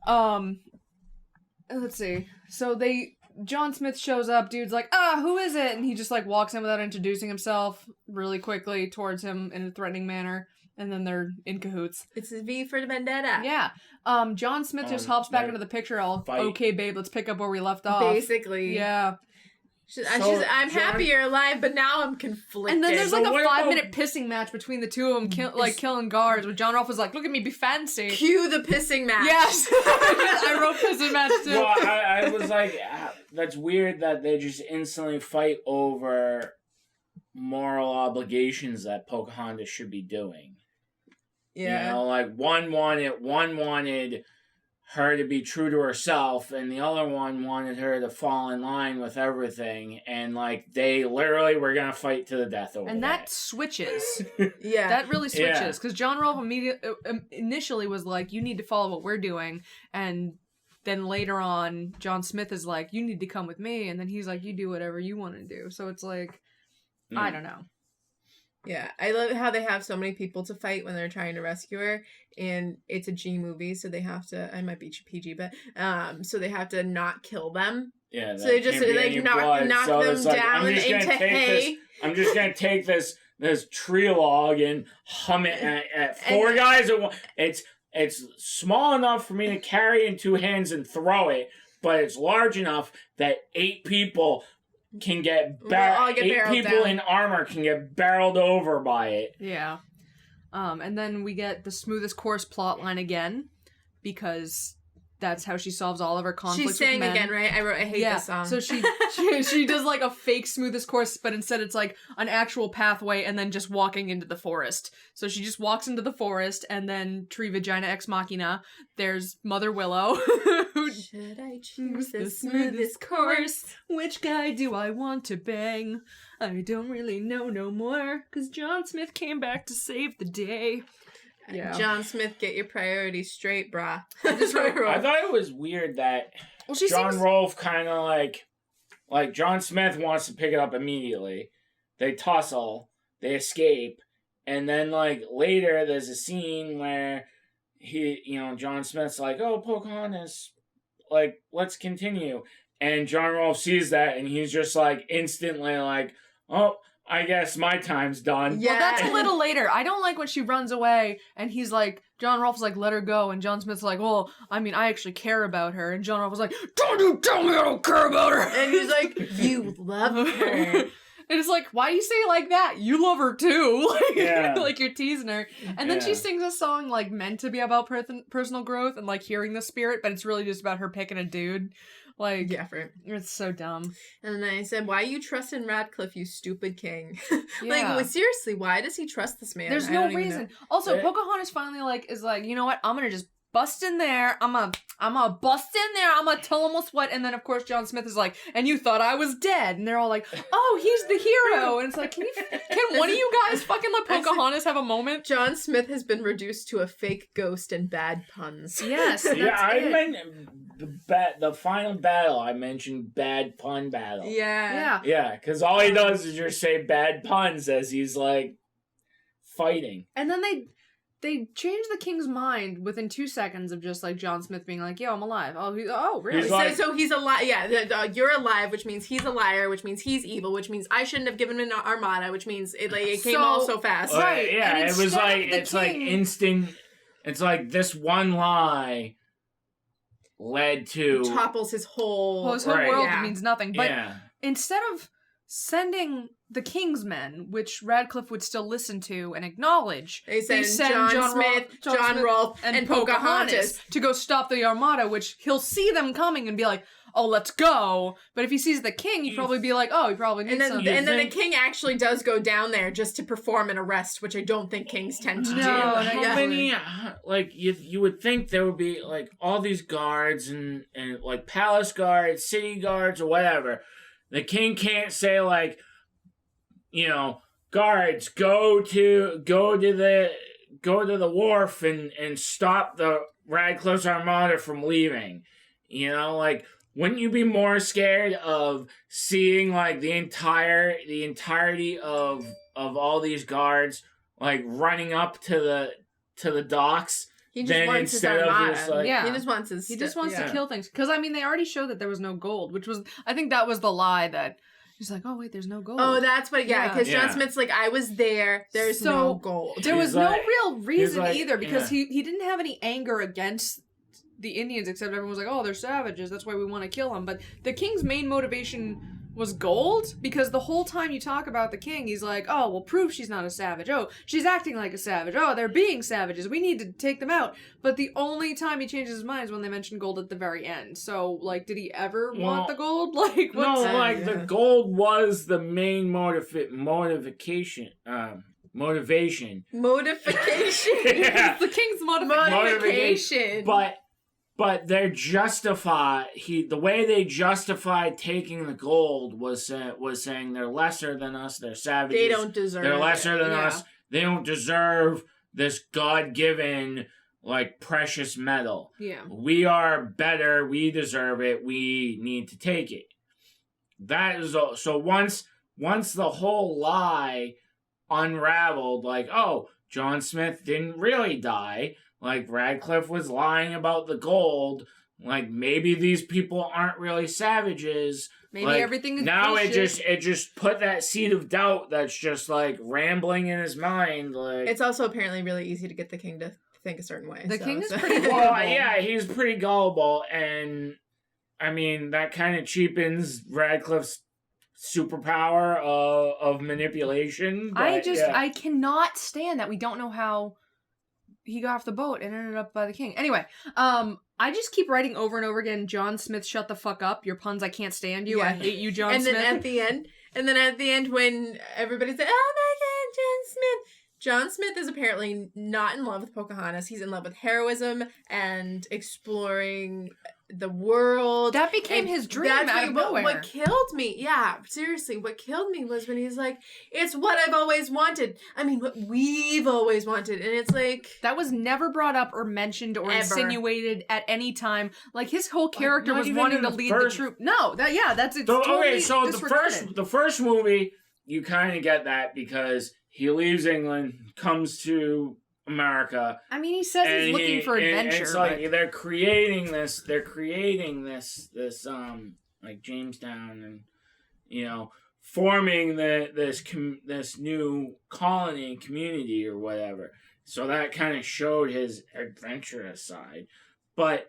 Let's see. So John Smith shows up, dude's like, who is it? And he just like walks in without introducing himself really quickly towards him in a threatening manner. And then they're in cahoots. It's a V for the Vendetta. Yeah. John Smith just hops back into the picture okay, babe, let's pick up where we left off. Basically. Yeah. I'm happier alive, but now I'm conflicted. And then there's like a 5-minute pissing match between the two of them, killing guards. Where John Rolfe was like, "Look at me, be fancy." Cue the pissing match. Yes, I wrote pissing match too. Well, I was like, that's weird that they just instantly fight over moral obligations that Pocahontas should be doing. Yeah, you know, like one wanted her to be true to herself, and the other one wanted her to fall in line with everything, and like they literally were gonna fight to the death over that switches. Yeah, that really switches because John Rolfe initially was like, "You need to follow what we're doing," and then later on, John Smith is like, "You need to come with me," and then he's like, "You do whatever you want to do." So it's like, I don't know. Yeah, I love how they have so many people to fight when they're trying to rescue her, and it's a G movie, so they have to. I might be PG, but so they have to not kill them. Yeah, So they just like knock so them down into hay. I'm just gonna take this tree log and hum it at four guys at once. It's small enough for me to carry in two hands and throw it, but it's large enough that 8 people can get, 8 people down. in armor can get barreled over by it. Yeah. And then we get the smoothest course plot line again, because that's how she solves all of her conflicts. She's saying with men. again, right? I hate this song. So she does like a fake smoothest course, but instead it's like an actual pathway and then just walking into the forest. So she just walks into the forest, and then Tree Vagina Ex Machina, there's Mother Willow. Should I choose the smoothest course? Which guy do I want to bang? I don't really know no more, 'cause John Smith came back to save the day. Yeah. John Smith, get your priorities straight, brah. I thought it was weird that John Rolfe kind of like John Smith wants to pick it up immediately. They tussle, they escape, and then like later there's a scene where John Smith's like, "Oh, Pocahontas, like let's continue," and John Rolfe sees that and he's just like instantly like, "Oh, I guess my time's done." Yeah. Well, that's a little later. I don't like when she runs away and he's like, John Rolfe's like, let her go. And John Smith's like, well, I mean, I actually care about her. And John Rolfe was like, don't you tell me I don't care about her. And he's like, you love her. And it's like, why do you say it like that? You love her too. Like you're teasing her. And then she sings a song like meant to be about personal growth and like hearing the spirit, but it's really just about her picking a dude. Like, yeah, for it's so dumb. And then I said, why you trust in Radcliffe, you stupid king? Yeah. Like, seriously, why does he trust this man? There's no reason. Also, Pocahontas finally is like, you know what? I'm gonna just bust in there. I'm gonna bust in there. I'm gonna tell him what's what. And then of course John Smith is like, and you thought I was dead. And they're all like, oh, he's the hero. And it's like, can one of you guys fucking let Pocahontas have a moment? John Smith has been reduced to a fake ghost and bad puns. Yes. I meant the final battle. I mentioned bad pun battle. Yeah. Yeah, because all he does is just say bad puns as he's like fighting. And then they change the king's mind within 2 seconds of just like John Smith being like, yo, I'm alive. Oh, really? He's like, so he's alive. Yeah, you're alive, which means he's a liar, which means he's evil, which means I shouldn't have given him an armada, which means it came all so fast. Right. Yeah, it was like, it's like instant. It's like this one lie led to topples his whole world. Yeah. Means nothing. But instead of sending the king's men, which Radcliffe would still listen to and acknowledge, they send John Smith, John Rolfe, and Pocahontas to go stop the armada, which he'll see them coming and be like, oh, let's go. But if he sees the king, he'd probably be like, oh, he probably needs something. And then the king actually does go down there just to perform an arrest, which I don't think kings tend to do. How many, like, you would think there would be, like, all these guards and like, palace guards, city guards, or whatever. The king can't say, like, guards, go to the wharf and stop the Radcliffe's armada from leaving. Like, wouldn't you be more scared of seeing like the entirety of all these guards like running up to the docks? He just wants his armada. He just wants his. He just wants to kill things. Because I mean, they already showed that there was no gold, which was, I think that was the lie that he's like, oh wait, there's no gold. Oh, that's what. Yeah, because John Smith's like, I was there. There's no gold. There was no real reason either, because he didn't have any anger against the Indians, except everyone was like, oh, they're savages, that's why we want to kill them. But the king's main motivation was gold, because the whole time you talk about the king, he's like, oh, well, prove she's not a savage. Oh, she's acting like a savage. Oh, they're being savages. We need to take them out. But the only time he changes his mind is when they mention gold at the very end. So, like, did he ever want the gold? Like, the gold was the main motivation. Modification. It's the king's modification. But they're the way they justified taking the gold was saying they're lesser than us, they're savages. They don't deserve They're lesser than us. They don't deserve this God-given like precious metal. Yeah. We are better, we deserve it, we need to take it. That is so once the whole lie unraveled, like, oh, John Smith didn't really die. Like, Radcliffe was lying about the gold. Like, maybe these people aren't really savages. Maybe like, everything is now bullshit. it just put that seed of doubt that's just like rambling in his mind. Like, It's also apparently really easy to get the king to think a certain way. The king is pretty well, gullible. yeah, he's pretty gullible, and I mean that kind of cheapens Radcliffe's superpower of manipulation. But, I cannot stand that we don't know how he got off the boat and ended up by the king. Anyway, I just keep writing over and over again, John Smith, shut the fuck up. Your puns, I can't stand you. Yeah. I hate you, John and Smith. then at the end when everybody's like, oh my god, John Smith. John Smith is apparently not in love with Pocahontas. He's in love with heroism and exploring the world. That became his dream out of nowhere. What killed me, yeah, seriously, what killed me was when he's like, it's what I've always wanted. I mean, what we've always wanted. And it's like... That was never brought up or mentioned or insinuated at any time. Like, his whole character was wanting to lead the troop. No, that's it. Okay, so the first movie, you kind of get that because he leaves England, comes to America. I mean, he says he's looking for adventure. It's like they're creating this like Jamestown, and you know, forming this new colony and community or whatever. So that kind of showed his adventurous side. But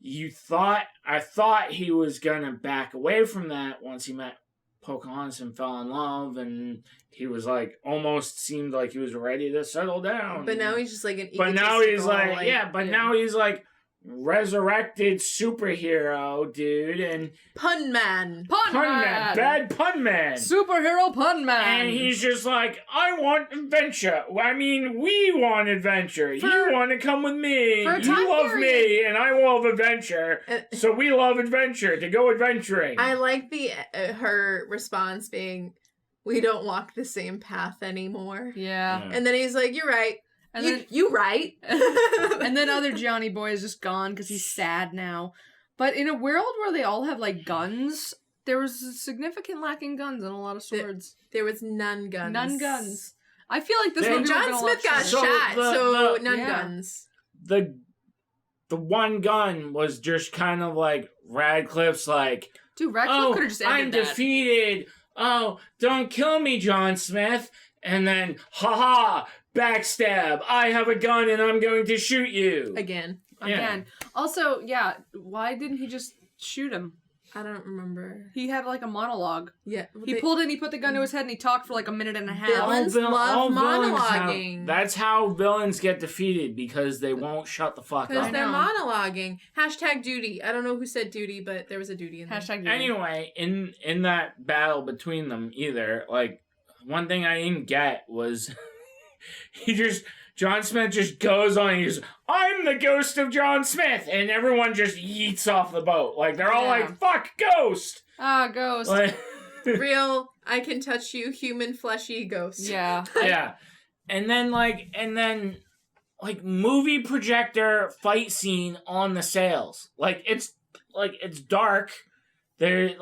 I thought he was gonna back away from that once he met Pocahontas and fell in love, and he was like almost seemed like he was ready to settle down. But now he's just like an But now he's like now he's like resurrected superhero dude and pun man, bad pun man, superhero pun man, and he's just like, I want adventure. I mean, we want adventure. You want to come with me. You love me, and I love adventure. So we love adventure to go adventuring. I like her response being, we don't walk the same path anymore. Yeah. And then he's like, you're right. And you right. And then other Johnny Boy is just gone because he's sad now. But in a world where they all have like guns, there was a significant lack in guns and a lot of swords. There was none guns. None guns. I feel like this movie John Smith got shot, so none guns. The one gun was just kind of like Radcliffe's like, dude, Radcliffe could have just ended I'm defeated. Oh, don't kill me, John Smith. And then, haha, backstab. I have a gun and I'm going to shoot you. Again. Also, why didn't he just shoot him? I don't remember. He had like a monologue. Yeah. He pulled in, he put the gun to his head, and he talked for like a minute and a half. Villains love monologuing. That's how villains get defeated, because they won't shut the fuck up. Because they're monologuing. Hashtag duty. I don't know who said duty, but there was a duty in there. Hashtag duty. Anyway, in that battle between them, like, one thing I didn't get was John Smith just goes on and he's, I'm the ghost of John Smith, and everyone just yeets off the boat. Like, they're all like, fuck, ghost! Ah, ghost. Like, real, I can touch you, human, fleshy ghost. Yeah. Yeah. And then movie projector fight scene on the sails. It's dark. They're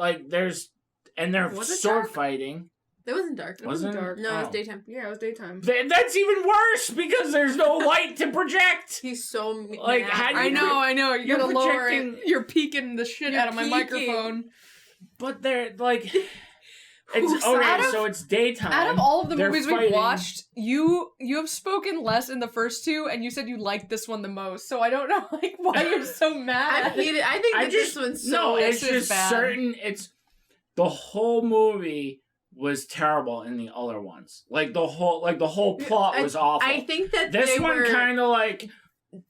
sword fighting. It wasn't dark. It wasn't dark. No, it was daytime. Yeah, it was daytime. That's even worse because there's no light to project. He's so like, how do you I know. You're gonna lower projecting... it. You're peeking the shit out of my microphone. But they're like, it's okay. So it's daytime. Out of all of the movies we've watched, you have spoken less in the first two, and you said you liked this one the most. So I don't know why you're so mad. I'm heated. I think this one's so. It's just bad. It's the whole movie was terrible in the other ones. The whole plot was awful. I think that this one kind of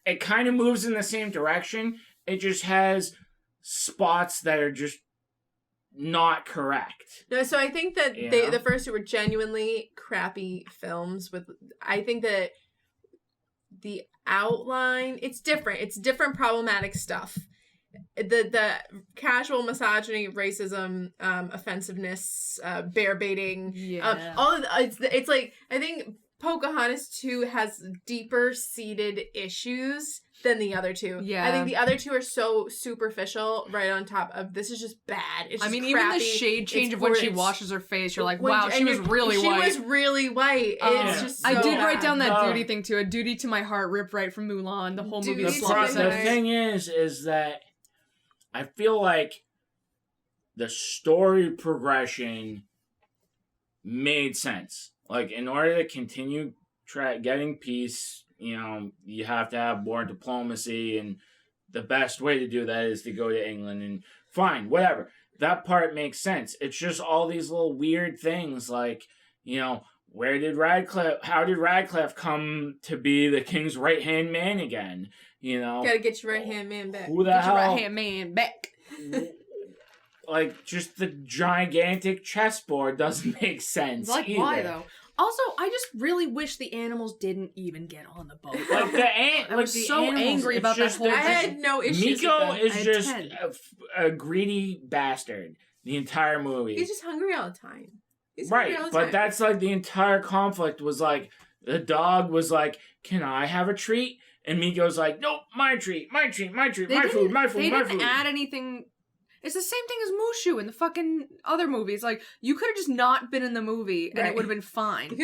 it kind of moves in the same direction. It just has spots that are just not correct. No, so I think that the first two were genuinely crappy films. I think that the outline, it's different. It's different problematic stuff. The casual misogyny, racism, offensiveness, bear baiting, all of it's like, I think Pocahontas 2 has deeper seated issues than the other two. Yeah. I think the other two are so superficial right on top of this is just bad. It's just even crappy. the shade change of when she washes her face, you're like, When- wow, and she was you're- really white. She was really white. It's just so I did write bad. down that duty thing too. A duty to my heart ripped right from Mulan. The whole movie is Duty to my The heart. thing is that I feel like the story progression made sense. Like, in order to continue getting peace, you know, you have to have more diplomacy, and the best way to do that is to go to England, and fine, whatever. That part makes sense. It's just all these little weird things, like, you know, how did Radcliffe come to be the king's right-hand man again? You know? Gotta get your right-hand man back. Who the Get hell? your right hand man back. Like, just the gigantic chessboard doesn't make sense. Like, either. why though? Also, I just really wish the animals didn't even get on the boat. Like I was so angry about that whole I thing. had no issues Miko with them. is I had just 10. a greedy bastard the entire movie. He's just hungry all the time. He's Right, hungry all the but time. that's like the entire conflict was like, the dog was like, can I have a treat? And Miko's like, nope, my treat, my treat, my treat, my food, my food, They my didn't food. add anything. It's the same thing as Mushu in the fucking other movies. Like, you could have just not been in the movie and Right. it would have been fine.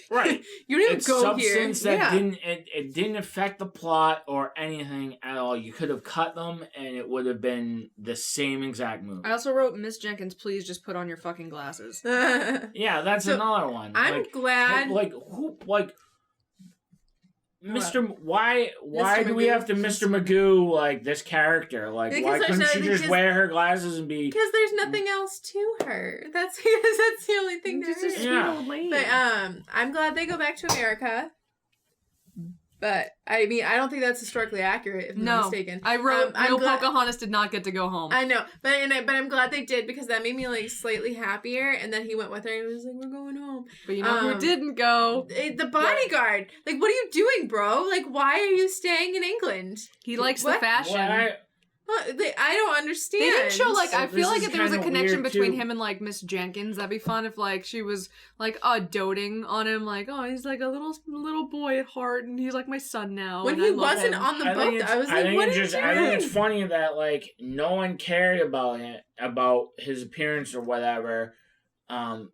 Right. You didn't It's go here. substance that Yeah. it didn't affect the plot or anything at all. You could have cut them and it would have been the same exact movie. I also wrote, Miss Jenkins, please just put on your fucking glasses. Yeah, that's So, another one. I'm like, glad. Mr. Why Mr. do we Magoo? have to Mr. Magoo like this character? Like, Because why there's couldn't she no- just because- wear her glasses and be? Because there's nothing else to her. That's the only thing there Just a is. sweet Yeah. old lady. But I'm glad they go back to America. But I mean, I don't think that's historically accurate. If I'm not No, mistaken. I wrote, I'm real glad- Pocahontas did not get to go home. I know, but I'm glad they did because that made me like slightly happier. And then he went with her and he was like, "We're going home." But you know who didn't go? The bodyguard. Like, what are you doing, bro? Like, why are you staying in England? He likes What? the fashion. I don't understand. They didn't show, like, So I this feel like is if there was a kinda connection weird, between too. him and, like, Miss Jenkins, that'd be fun if, like, she was, like, doting on him, like, oh, he's, like, a little boy at heart, and he's, like, my son now. When and I he love wasn't him. on the I boat, think I was like, "What are you doing?" I think it's funny that like no one cared about his appearance or whatever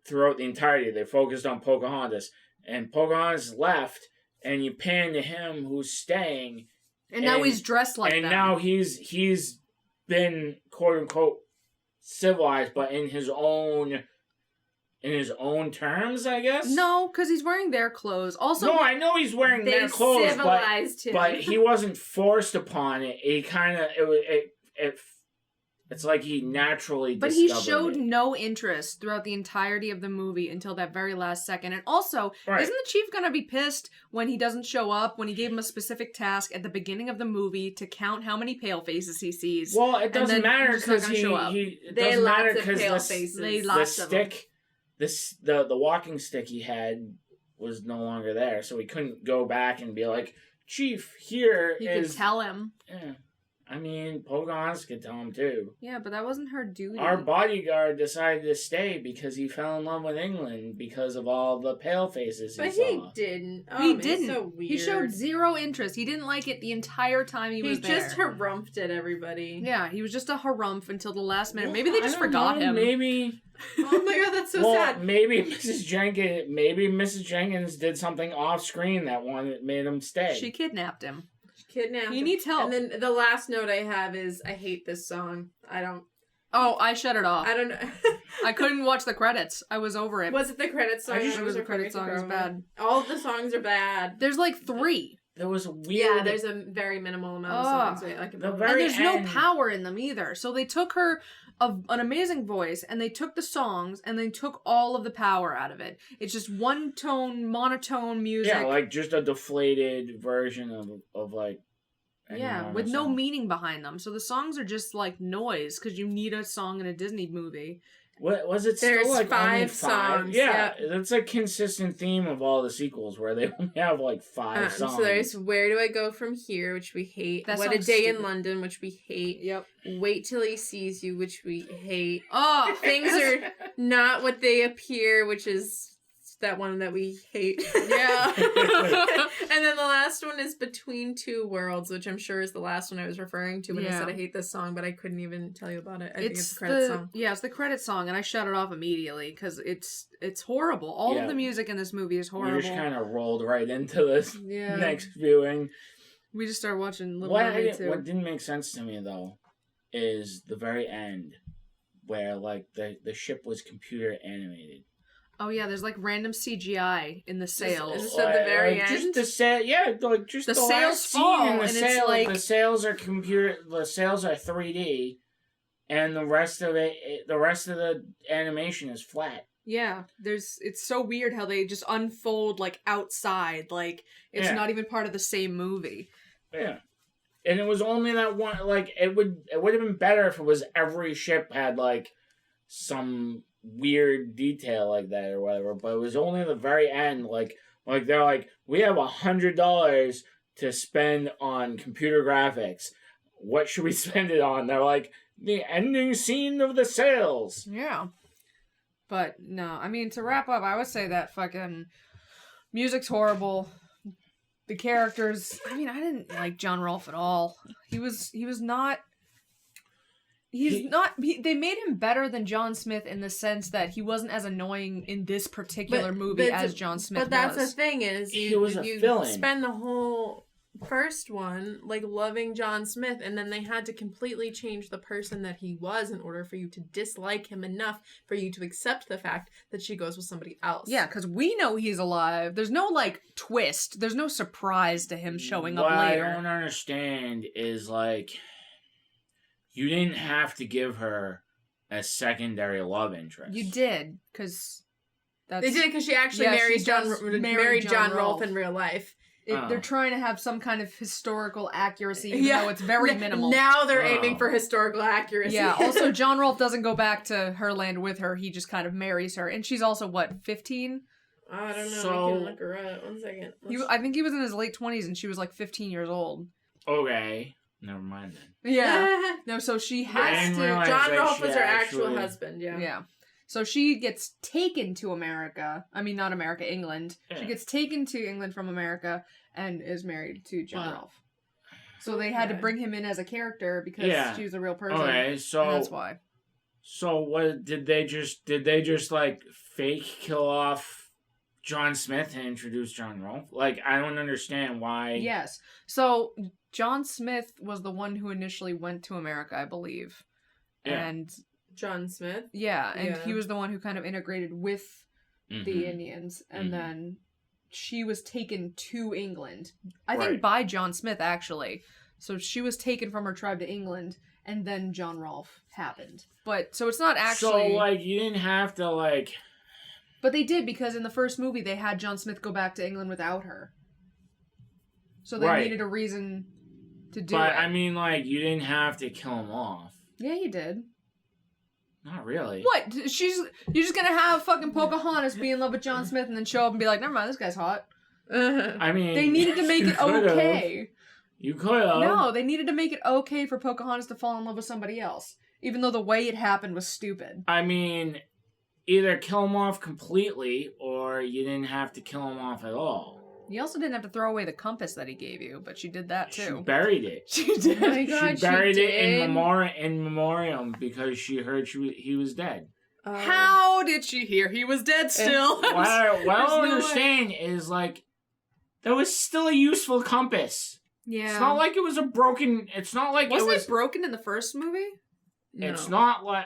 throughout the entirety. They focused on Pocahontas, and Pocahontas left, and you pan to him who's staying, And now he's dressed like and that. now he's been quote unquote civilized, but in his own terms, I guess. No, because he's wearing their clothes. Also, No, I know he's wearing They their clothes, civilized him. but he wasn't forced upon it. He kind of it's like he naturally. but he discovered showed it. no interest throughout the entirety of the movie until that very last second. And also, Right. isn't the chief gonna be pissed when he doesn't show up, when he gave him a specific task at the beginning of the movie to count how many pale faces he sees? Well, it and doesn't then matter he's just not because gonna show up. it They doesn't lots matter of because pale the faces. They the lots of them. stick, the walking stick he had was no longer there, so he couldn't go back and be like, "Chief, here You is." could tell him. Yeah. I mean, Pocahontas could tell him too. Yeah, but that wasn't her duty. Our bodyguard decided to stay because he fell in love with England because of all the pale faces he But saw. he didn't. Oh, He man, didn't. So weird. He showed zero interest. He didn't like it the entire time he was He there. just harumphed at everybody. Yeah, he was just a harumph until the last minute. Well, Maybe they I just don't forgot know, him. Maybe. Oh my god, that's so well, sad. maybe Mrs. Jenkins did something off screen that made him stay. She kidnapped him. Kidnapped. He him. needs help. And then the last note I have is I hate this song. Oh, I shut it off. I don't know. I couldn't watch the credits. I was over it. Was it the credits song? I just or was the it credits song. It was promo? bad. All of the songs are bad. There's like 3. There was a weird. Yeah, there's a very minimal amount of songs. I can The probably- very And there's no end- power in them either. So they took her an amazing voice and they took the songs and they took all of the power out of it. It's just one tone, monotone music. Yeah, like just a deflated version of like. any Yeah, normal with no song. meaning behind them. So the songs are just like noise because you need a song in a Disney movie. What was it? There's still like only 5 songs, Yeah, that's a consistent theme of all the sequels where they only have like 5 songs. So there's Where Do I Go From Here, which we hate. That What a song's Day in stupid. London, which we hate. Yep. Wait Till He Sees You, which we hate. Oh, Things are not what they appear, which is that one that we hate. Yeah. And then the last one is Between Two Worlds, which I'm sure is the last one I was referring to when I said I hate this song, but I couldn't even tell you about it. I think it's the credit song. Yeah, it's the credit song, and I shut it off immediately because it's horrible. All of the music in this movie is horrible. We just kind of rolled right into this next viewing. We just started watching Little Mermaid too. What didn't make sense to me though is the very end, where like the ship was computer animated. Oh yeah, there's like random CGI in the sails. Is this at the very end? Just the sail, yeah, like just the sails last fall, scene in the and sail. it's like the sails are computer. The sails are 3D, and the rest of the animation is flat. Yeah, it's so weird how they just unfold like outside, like it's not even part of the same movie. Yeah. And it was only that one, like, it would have been better if it was every ship had, like, some weird detail like that or whatever, but it was only the very end, like they're like, we have $100 to spend on computer graphics. What should we spend it on? They're like, the ending scene of the sails. Yeah. But, no, I mean, to wrap up, I would say that fucking music's horrible. The characters, I mean, I didn't like John Rolfe at all. They made him better than John Smith in the sense that he wasn't as annoying in this particular movie as John Smith was. But that's the thing is, you spend the whole first one, like, loving John Smith, and then they had to completely change the person that he was in order for you to dislike him enough for you to accept the fact that she goes with somebody else. Yeah, because we know he's alive. There's no, like, twist. There's no surprise to him showing up later. What I don't understand is, like, you didn't have to give her a secondary love interest. You did, because they did it because she actually married John Rolfe in real life. They're trying to have some kind of historical accuracy, even though it's very minimal. Now they're aiming for historical accuracy. Yeah, also, John Rolfe doesn't go back to her land with her. He just kind of marries her. And she's also, 15? I don't know. I can look her up. 1 second. I think he was in his late 20s, and she was, 15 years old. Okay. Never mind then. Yeah. No, so she has to... John Rolfe was her actual husband, yeah. Yeah. So she gets taken to America. I mean, not America, England. Yeah. She gets taken to England from America and is married to John Rolfe. So they had to bring him in as a character because she was a real person. Okay, so that's why. So what did they just like fake kill off John Smith and introduce John Rolfe? Like, I don't understand why. Yes. So John Smith was the one who initially went to America, I believe. Yeah. And John Smith? Yeah, and he was the one who kind of integrated with the Indians, and then she was taken to England. I think by John Smith, actually. So she was taken from her tribe to England, and then John Rolfe happened. But, so it's not actually... So, like, you didn't have to, like... But they did, because in the first movie, they had John Smith go back to England without her. So they needed a reason to do it. But, I mean, like, you didn't have to kill him off. Yeah, you did. Not really. What? You're just gonna have fucking Pocahontas be in love with John Smith and then show up and be like, never mind, this guy's hot. I mean... They needed to make it okay. You could have. No, they needed to make it okay for Pocahontas to fall in love with somebody else. Even though the way it happened was stupid. I mean, either kill him off completely, or you didn't have to kill him off at all. You also didn't have to throw away the compass that he gave you, but she did that too. She buried it. She did. Oh my God, she buried it in memoriam because she heard he was dead. How did she hear he was dead still? What I don't understand is, like, that was still a useful compass. Yeah. It's not like it was a broken... It's not like Wasn't it broken in the first movie? No. It's not like...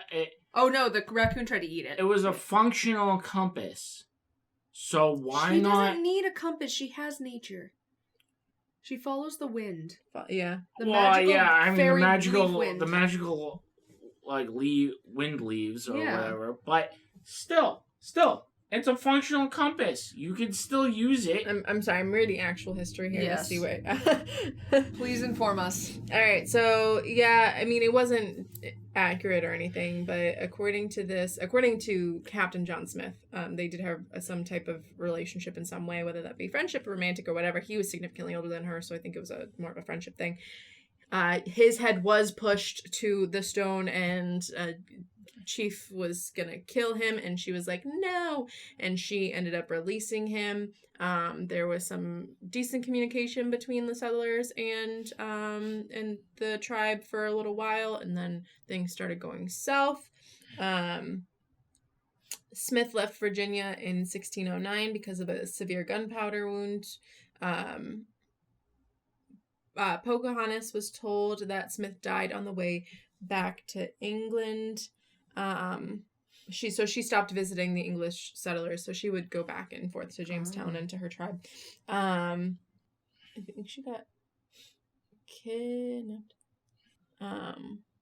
Oh no, the raccoon tried to eat it. It was a functional compass. So why not... She doesn't need a compass. She has nature. She follows the wind. Yeah. The magical like wind leaves or whatever. But still, it's a functional compass. You can still use it. I'm sorry. I'm reading actual history here to see what. Please inform us. All right. So yeah, I mean, it wasn't accurate or anything, but according to Captain John Smith, they did have some type of relationship in some way, whether that be friendship, romantic, or whatever. He was significantly older than her, so I think it was more of a friendship thing. His head was pushed to the stone and Chief was gonna kill him, and she was like, no, and she ended up releasing him. There was some decent communication between the settlers and the tribe for a little while, and then things started going south. Smith left Virginia in 1609 because of a severe gunpowder wound. Pocahontas was told that Smith died on the way back to England. She stopped visiting the English settlers, so she would go back and forth to Jamestown and to her tribe. I think she got kidnapped.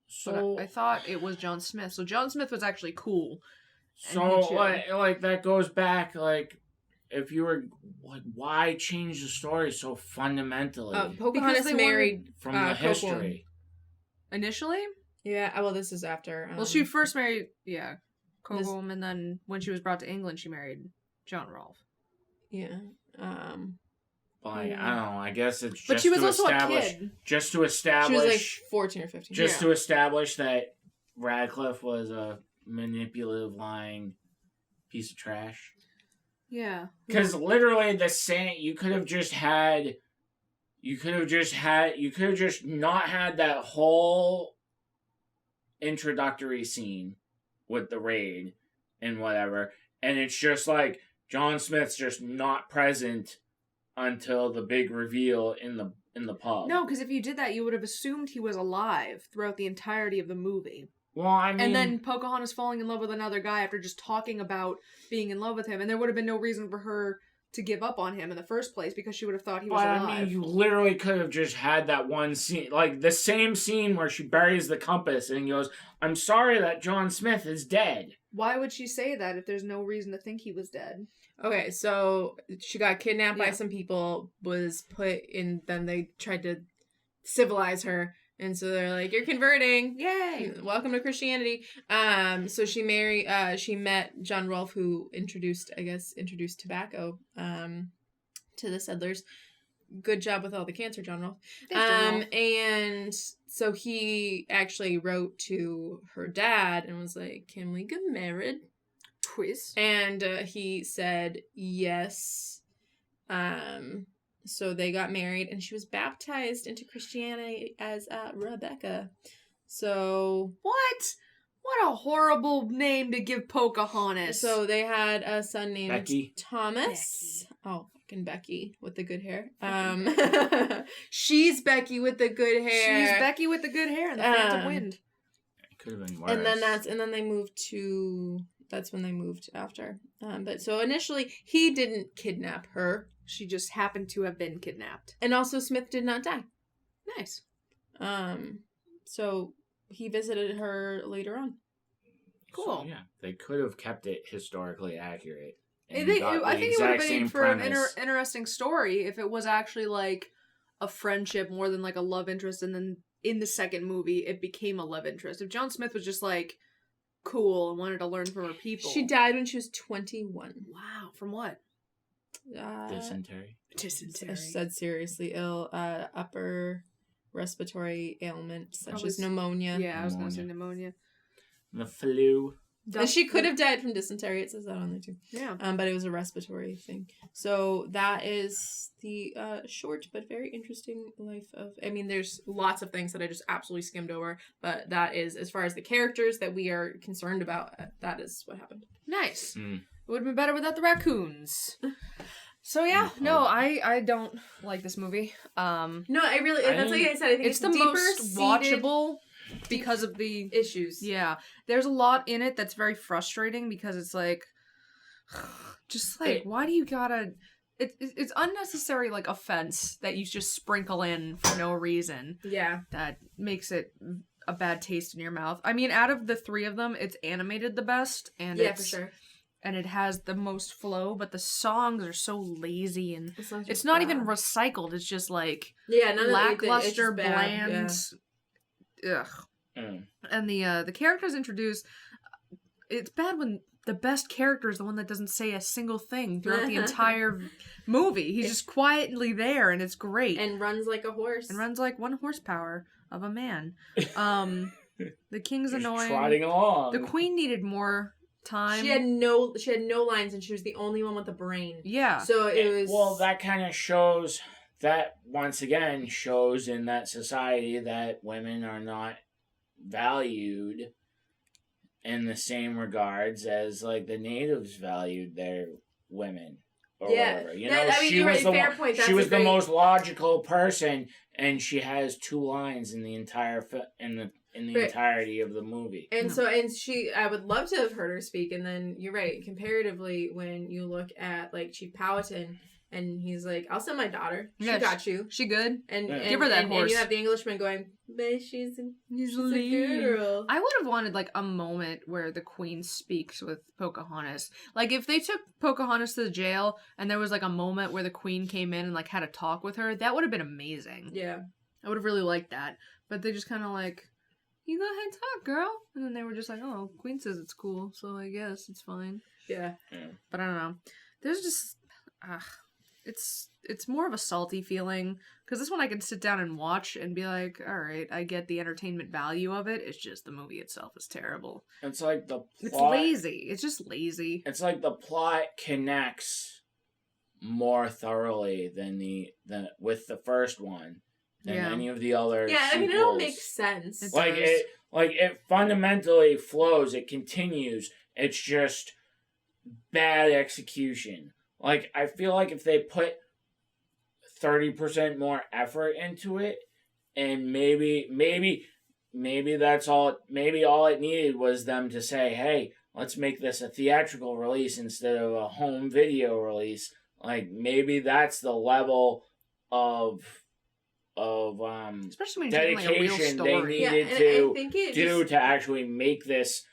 So I thought it was John Smith. So John Smith was actually cool. So like that goes back, like, if you were like, why change the story so fundamentally Pocahontas married from the history initially? Yeah, well, this is after. Well, she first married Cockholm, and then when she was brought to England, she married John Rolfe. Yeah. I don't know. I guess it's but just she was to also establish, a kid. Just to establish. She was like 14 or 15. Just to establish that Radcliffe was a manipulative, lying piece of trash. Yeah. Because literally the same, you could have just not had that whole introductory scene with the raid and whatever, and it's just like John Smith's just not present until the big reveal in the pub. No, because if you did that, you would have assumed he was alive throughout the entirety of the movie. Well, I mean... And then Pocahontas falling in love with another guy after just talking about being in love with him, and there would have been no reason for her to give up on him in the first place because she would have thought he was alive. I mean, you literally could have just had that one scene, like the same scene where she buries the compass and goes, "I'm sorry that John Smith is dead." Why would she say that if there's no reason to think he was dead? Okay, so she got kidnapped by some people, was put in, then they tried to civilize her. And so they're like, "You're converting. Yay. Welcome to Christianity." So she met John Rolfe, who introduced tobacco to the settlers. Good job with all the cancer, John Rolfe. And so he actually wrote to her dad and was like, "Can we get married?" Twist. And he said yes. So they got married, and she was baptized into Christianity as Rebecca. So what a horrible name to give Pocahontas. So they had a son named Becky. Thomas. Becky. Oh, fucking Becky with the good hair. She's Becky with the good hair. She's Becky with the good hair and the Phantom Wind. It could have been worse. And then they moved to. That's when they moved after. But so initially he didn't kidnap her. She just happened to have been kidnapped. And also Smith did not die. Nice. So he visited her later on. Cool. So, yeah, they could have kept it historically accurate. I think it would have been for an interesting story if it was actually like a friendship more than like a love interest, and then in the second movie it became a love interest. If John Smith was just like cool and wanted to learn from her people. She died when she was 21. Wow. From what? Dysentery. I said seriously ill. Upper respiratory ailment such as pneumonia. Yeah, I was going to say pneumonia. The flu. And she could have died from dysentery. It says that on there too. Yeah. But it was a respiratory thing. So that is the short but very interesting life of... I mean, there's lots of things that I just absolutely skimmed over. But that is, as far as the characters that we are concerned about, that is what happened. Nice. It would have been better without the raccoons. So yeah, no, I don't like this movie. No, I really... That's like I said, I think it's the most watchable... because of the issues. Yeah. There's a lot in it that's very frustrating because it's like, just like, why do you gotta... It's unnecessary, like, offense that you just sprinkle in for no reason. Yeah. That makes it a bad taste in your mouth. I mean, out of the three of them, it's animated the best. And for sure. And it has the most flow, but the songs are so lazy and it's not even recycled. It's just like lackluster, bland... Ugh. And the characters introduced, it's bad when the best character is the one that doesn't say a single thing throughout the entire movie. He's just quietly there and it's great. And runs like a horse. And runs like 1 horsepower of a man. The king's Just annoying. trotting along. The queen needed more time. She had no lines, and she was the only one with a brain. Yeah. So it was. Well, that kind of shows that once again shows in that society that women are not valued in the same regards as like the natives valued their women or whatever. You know, she was fair point. She was the most logical person, and she has 2 lines in the entire in the entirety of the movie. And so, I would love to have heard her speak. And then you're right. Comparatively, when you look at like Chief Powhatan, and he's like, "I'll send my daughter. She got you. She good. And give her that horse." And you have the Englishman going, "But she's a girl." I would have wanted like a moment where the queen speaks with Pocahontas. Like if they took Pocahontas to the jail and there was like a moment where the queen came in and like had a talk with her, that would have been amazing. Yeah, I would have really liked that. But they just kind of like, "You go ahead and talk, girl," and then they were just like, "Oh, queen says it's cool, so I guess it's fine." Yeah. But I don't know. There's just, it's more of a salty feeling, because this one I can sit down and watch and be like, all right, I get the entertainment value of it. It's just the movie itself is terrible. It's like the plot, it's lazy. It's just lazy. It's like the plot connects more thoroughly than with the first one than any of the other. Yeah, sequels. I mean, it all makes sense. It fundamentally flows. It continues. It's just bad execution. Like, I feel like if they put 30% more effort into it, and maybe that's all. Maybe all it needed was them to say, "Hey, let's make this a theatrical release instead of a home video release." Like, maybe that's the level of especially when dedication like a real story. they needed to do to actually make this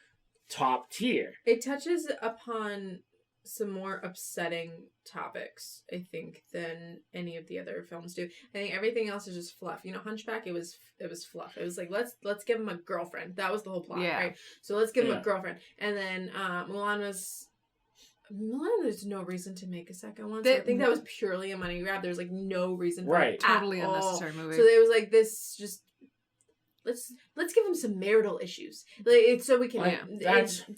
top tier. It touches upon some more upsetting topics, I think, than any of the other films do. I think everything else is just fluff. You know, Hunchback, it was fluff. It was like, let's give him a girlfriend. That was the whole plot, right? So let's give him a girlfriend. And then Mulan, there's no reason to make a second one. So I think that was purely a money grab. There's like no reason for it. Totally unnecessary movie. So it was like this just let's give him some marital issues. Like so we can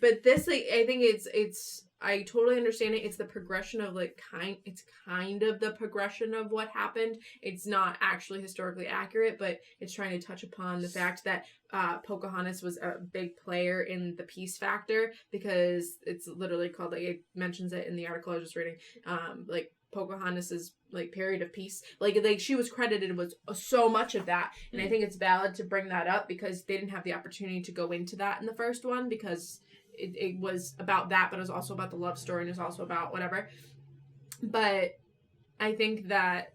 but this, like, I think it's I totally understand it. It's the progression of it's kind of the progression of what happened. It's not actually historically accurate, but it's trying to touch upon the fact that Pocahontas was a big player in the peace factor, because it's literally called, like, it mentions it in the article I was just reading, like Pocahontas's like period of peace. Like she was credited with so much of that, and I think it's valid to bring that up because they didn't have the opportunity to go into that in the first one, because it was about that, but it was also about the love story, and it was also about whatever. But I think that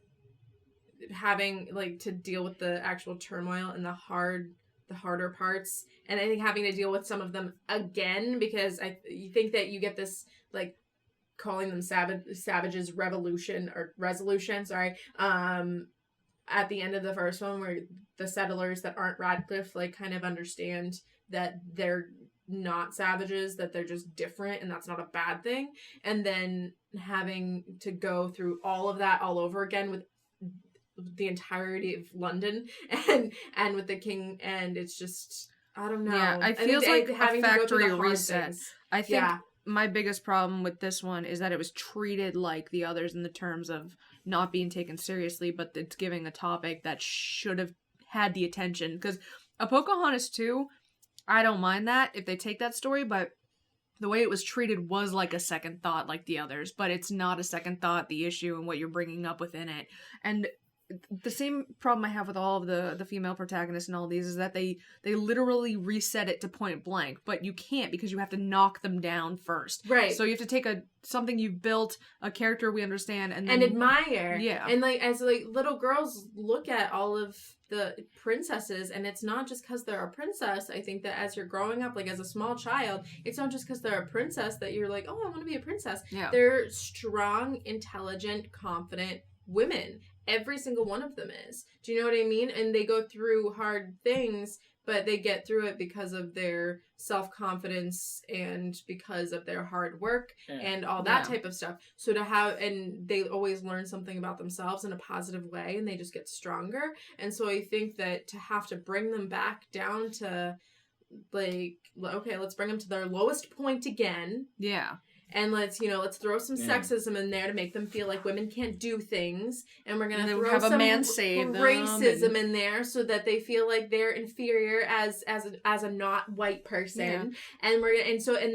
having like to deal with the actual turmoil and the harder parts, and I think having to deal with some of them again, because you think that you get this like calling them savages resolution at the end of the first one, where the settlers that aren't Radcliffe like kind of understand that they're not savages, that they're just different, and that's not a bad thing. And then having to go through all of that all over again with the entirety of London and with the king, and it's just, I don't know. Yeah, it feels like a factory reset. I think my biggest problem with this one is that it was treated like the others in the terms of not being taken seriously, but it's giving a topic that should have had the attention. Because a Pocahontas 2, I don't mind that if they take that story, but the way it was treated was like a second thought like the others, but it's not a second thought, the issue and what you're bringing up within it. And the same problem I have with all of the female protagonists and all these is that they literally reset it to point blank, but you can't, because you have to knock them down first. Right. So you have to take something you've built, a character we understand, and admire. Yeah. And like as like little girls look at all of the princesses, and it's not just because they're a princess. I think that as you're growing up, like as a small child, it's not just because they're a princess that you're like, oh, I want to be a princess. Yeah. They're strong, intelligent, confident women. Every single one of them is. Do you know what I mean? And they go through hard things, but they get through it because of their self-confidence and because of their hard work and all that type of stuff. So and they always learn something about themselves in a positive way, and they just get stronger. And so I think that to have to bring them back down to like, okay, let's bring them to their lowest point again. Yeah. And let's throw some sexism in there to make them feel like women can't do things. And we're going to throw some racism in there so that they feel like they're inferior as a not white person. Yeah. And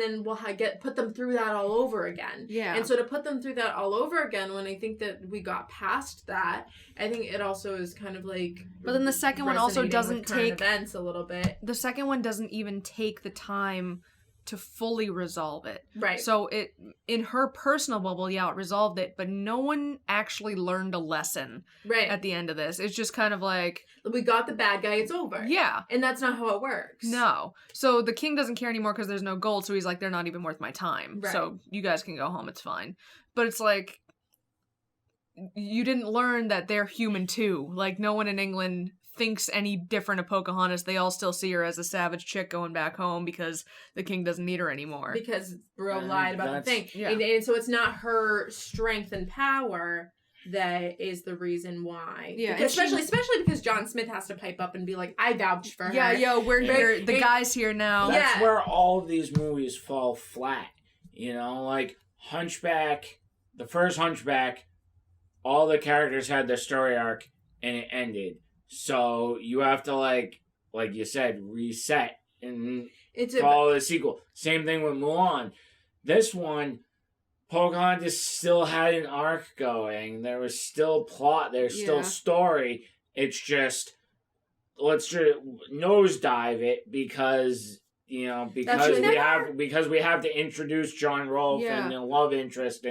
then we'll put them through that all over again. Yeah. And so to put them through that all over again, when I think that we got past that, I think it also is kind of like... But then the second one also doesn't take... events a little bit. The second one doesn't even take the time to fully resolve it. Right. So it, in her personal bubble, it resolved it, but no one actually learned a lesson at the end of this. It's just kind of like... We got the bad guy, it's over. Yeah. And that's not how it works. No. So the king doesn't care anymore because there's no gold, so he's like, they're not even worth my time. Right. So you guys can go home, it's fine. But it's like, you didn't learn that they're human too. Like, no one in England thinks any different of Pocahontas. They all still see her as a savage chick going back home because the king doesn't need her anymore. Because bro lied about the thing. Yeah. And so it's not her strength and power that is the reason why. Yeah. Because especially because John Smith has to pipe up and be like, I vouched for her. Yeah, we're here. The guy's here now. That's where all of these movies fall flat. Like Hunchback, the first Hunchback, all the characters had their story arc and it ended. So you have to like you said, reset and follow the sequel. Same thing with Mulan. This one, Pocahontas still had an arc going. There was still plot. There's still story. It's just, let's just nosedive it because we have to introduce John Rolfe and the love interest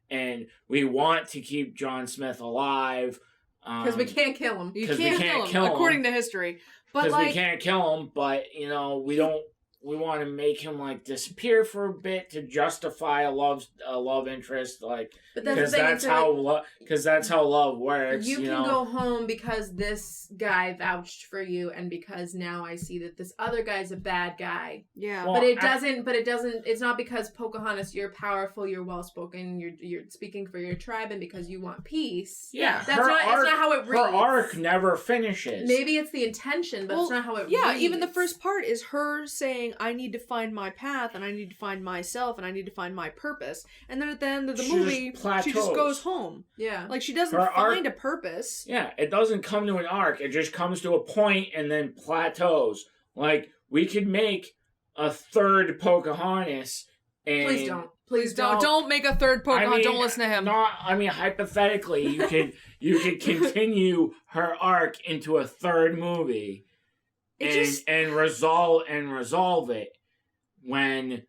and we want to keep John Smith alive. Because we can't kill him. You can't kill him, according to history. Because we can't kill him, but, we don't... We want to make him disappear for a bit to justify a love interest, because that's how love works. You can go home because this guy vouched for you, and because now I see that this other guy's a bad guy. Yeah, well, but it doesn't. It's not because Pocahontas, you're powerful, you're well spoken, you're speaking for your tribe, and because you want peace. Yeah, it's not how it reads. Her arc never finishes. Maybe it's the intention, but it's not how it reads. Yeah, even the first part is her saying, I need to find my path, and I need to find myself, and I need to find my purpose. And then at the end of the movie, she just goes home. Yeah. Like, she doesn't find a purpose. Yeah, it doesn't come to an arc. It just comes to a point and then plateaus. Like, we could make a third Pocahontas and... Please don't. Don't make a third Pocahontas. Don't listen to him. Hypothetically, you could continue her arc into a third movie and resolve it when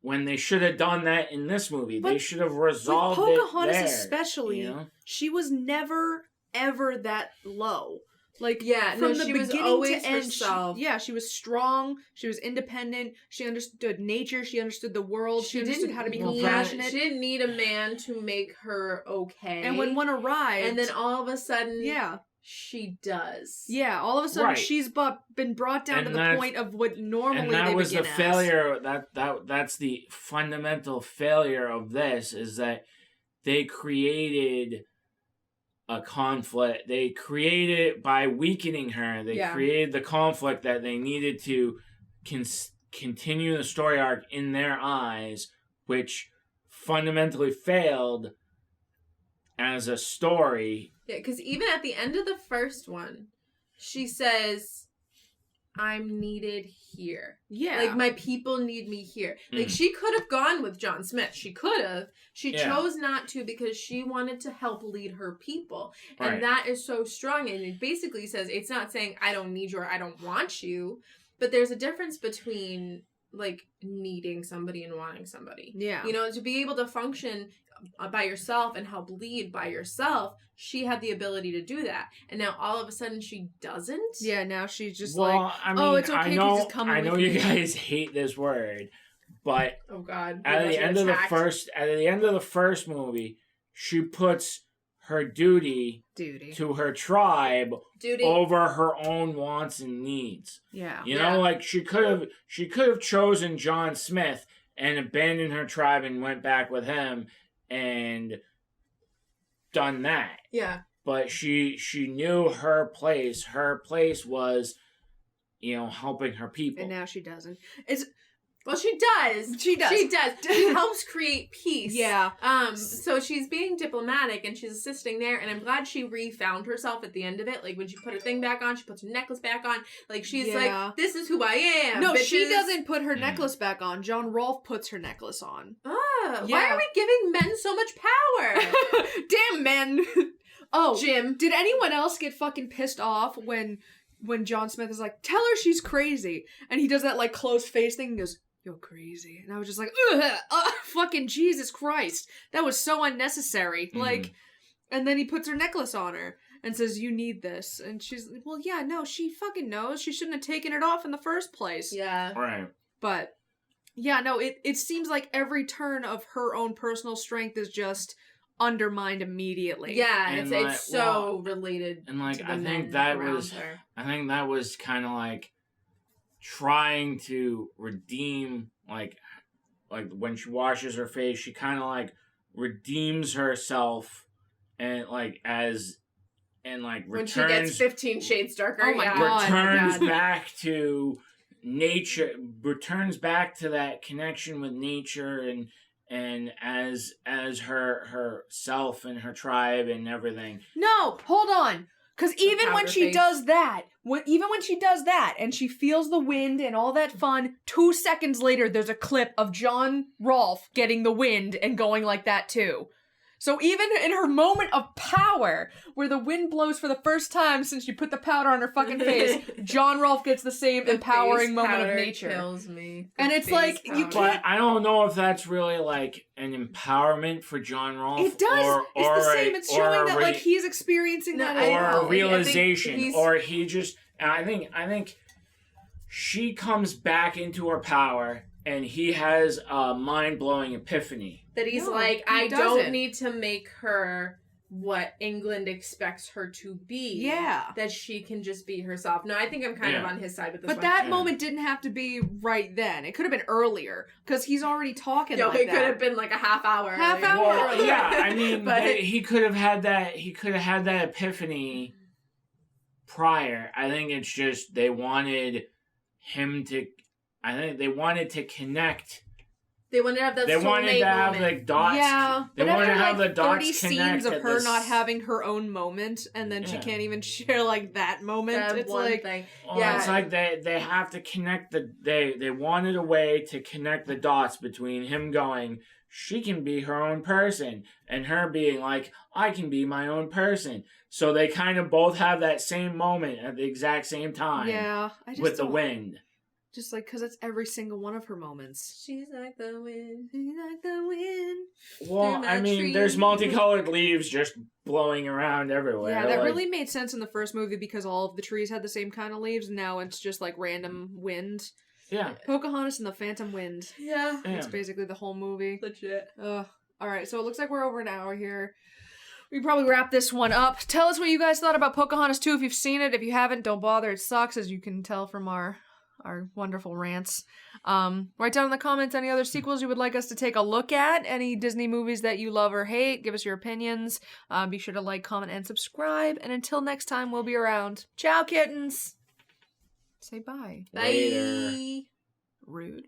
they should have done that in this movie. They should have resolved it Pocahontas there, especially, she was never ever that low. Like, from the beginning to end, she was strong, she was independent, she understood nature, she understood the world, she understood how to be compassionate. She didn't need a man to make her okay. And when one arrived... And then all of a sudden... She does. Yeah, all of a sudden she's been brought down to the point of what normally they was begin the failure. That's the fundamental failure of this, is that they created a conflict. They created it by weakening her. They created the conflict that they needed to continue the story arc in their eyes, which fundamentally failed as a story. Yeah, because even at the end of the first one, she says, I'm needed here. Yeah. Like, my people need me here. Like, she could have gone with John Smith. She could have. She chose not to because she wanted to help lead her people. And that is so strong. And it basically says, it's not saying, I don't need you or I don't want you. But there's a difference between, needing somebody and wanting somebody. Yeah. To be able to function by yourself and help lead by yourself, she had the ability to do that, and now all of a sudden she doesn't. Yeah, now she's just it's okay. I know you guys hate this word, but oh god, at the end of the first movie, she puts her duty to her tribe over her own wants and needs. Yeah, she could have chosen John Smith and abandoned her tribe and went back with him and done that. Yeah. But she knew her place. Her place was helping her people. And now she doesn't. Well, she does. She does. She does. She helps create peace. Yeah. So she's being diplomatic and she's assisting there, and I'm glad she refound herself at the end of it. Like, when she put her thing back on, she puts her necklace back on. Like, she's like, this is who I am. No, bitches. she doesn't put her necklace back on. John Rolfe puts her necklace on. Why are we giving men so much power? Damn men. Oh, Jim. Did anyone else get fucking pissed off when John Smith is like, tell her she's crazy, and he does that like closed face thing and goes, you're crazy. And I was just like, fucking Jesus Christ. That was so unnecessary. Mm-hmm. Like, and then he puts her necklace on her and says, you need this. And she's like, well, yeah, no, she fucking knows. She shouldn't have taken it off in the first place. Yeah. Right. But, yeah, no, it seems like every turn of her own personal strength is just undermined immediately. Yeah, it's so related. And like, to the I think her. that was kind of like trying to redeem, like when she washes her face, she kind of like redeems herself, and like returns, when she gets 15 shades darker. Oh my God. Returns back to nature, returns back to that connection with nature, and as her self and her tribe and everything. No, hold on. Because even when she does that, and she feels the wind and all that fun, 2 seconds later, there's a clip of John Rolfe getting the wind and going like that too. So even in her moment of power, where the wind blows for the first time since she put the powder on her fucking face, John Rolfe gets the same empowering moment of nature. Kills me. And it's like, you can't... But I don't know if that's really like an empowerment for John Rolfe. It does. It's the same. It's showing that like he's experiencing that. Or a realization. Or he just... I think she comes back into her power, and he has a mind-blowing epiphany. That he's like, I don't need to make her what England expects her to be. Yeah. That she can just be herself. No, I think I'm kind of on his side with this one. But that moment didn't have to be right then. It could have been earlier, because he's already talking like that. It could have been like a half hour. Well, yeah, I mean, but he could have had that epiphany prior. I think it's just they wanted him to... I think they wanted to connect. They wanted to have that They wanted to have moment. the dots. Yeah, they but wanted to after have like the dots 30 scenes of her not having her own moment, and then she can't even share like that moment. It's like thing. Well, it's like they have to connect they wanted a way to connect the dots between him going, she can be her own person, and her being like, I can be my own person. So they kind of both have that same moment at the exact same time. Yeah, with the wind. Just like, because it's every single one of her moments. She's like the wind. She's like the wind. Well, I mean, there's multicolored leaves just blowing around everywhere. Yeah, that really made sense in the first movie because all of the trees had the same kind of leaves. And now it's just like random wind. Yeah. Pocahontas and the Phantom Wind. Yeah. That's basically the whole movie. Legit. Alright, so it looks like we're over an hour here. We can probably wrap this one up. Tell us what you guys thought about Pocahontas 2 if you've seen it. If you haven't, don't bother. It sucks, as you can tell from our wonderful rants. Write down in the comments any other sequels you would like us to take a look at, any Disney movies that you love or hate. Give us your opinions. Be sure to like, comment, and subscribe. And until next time, we'll be around. Ciao, kittens! Say bye. Later. Rude.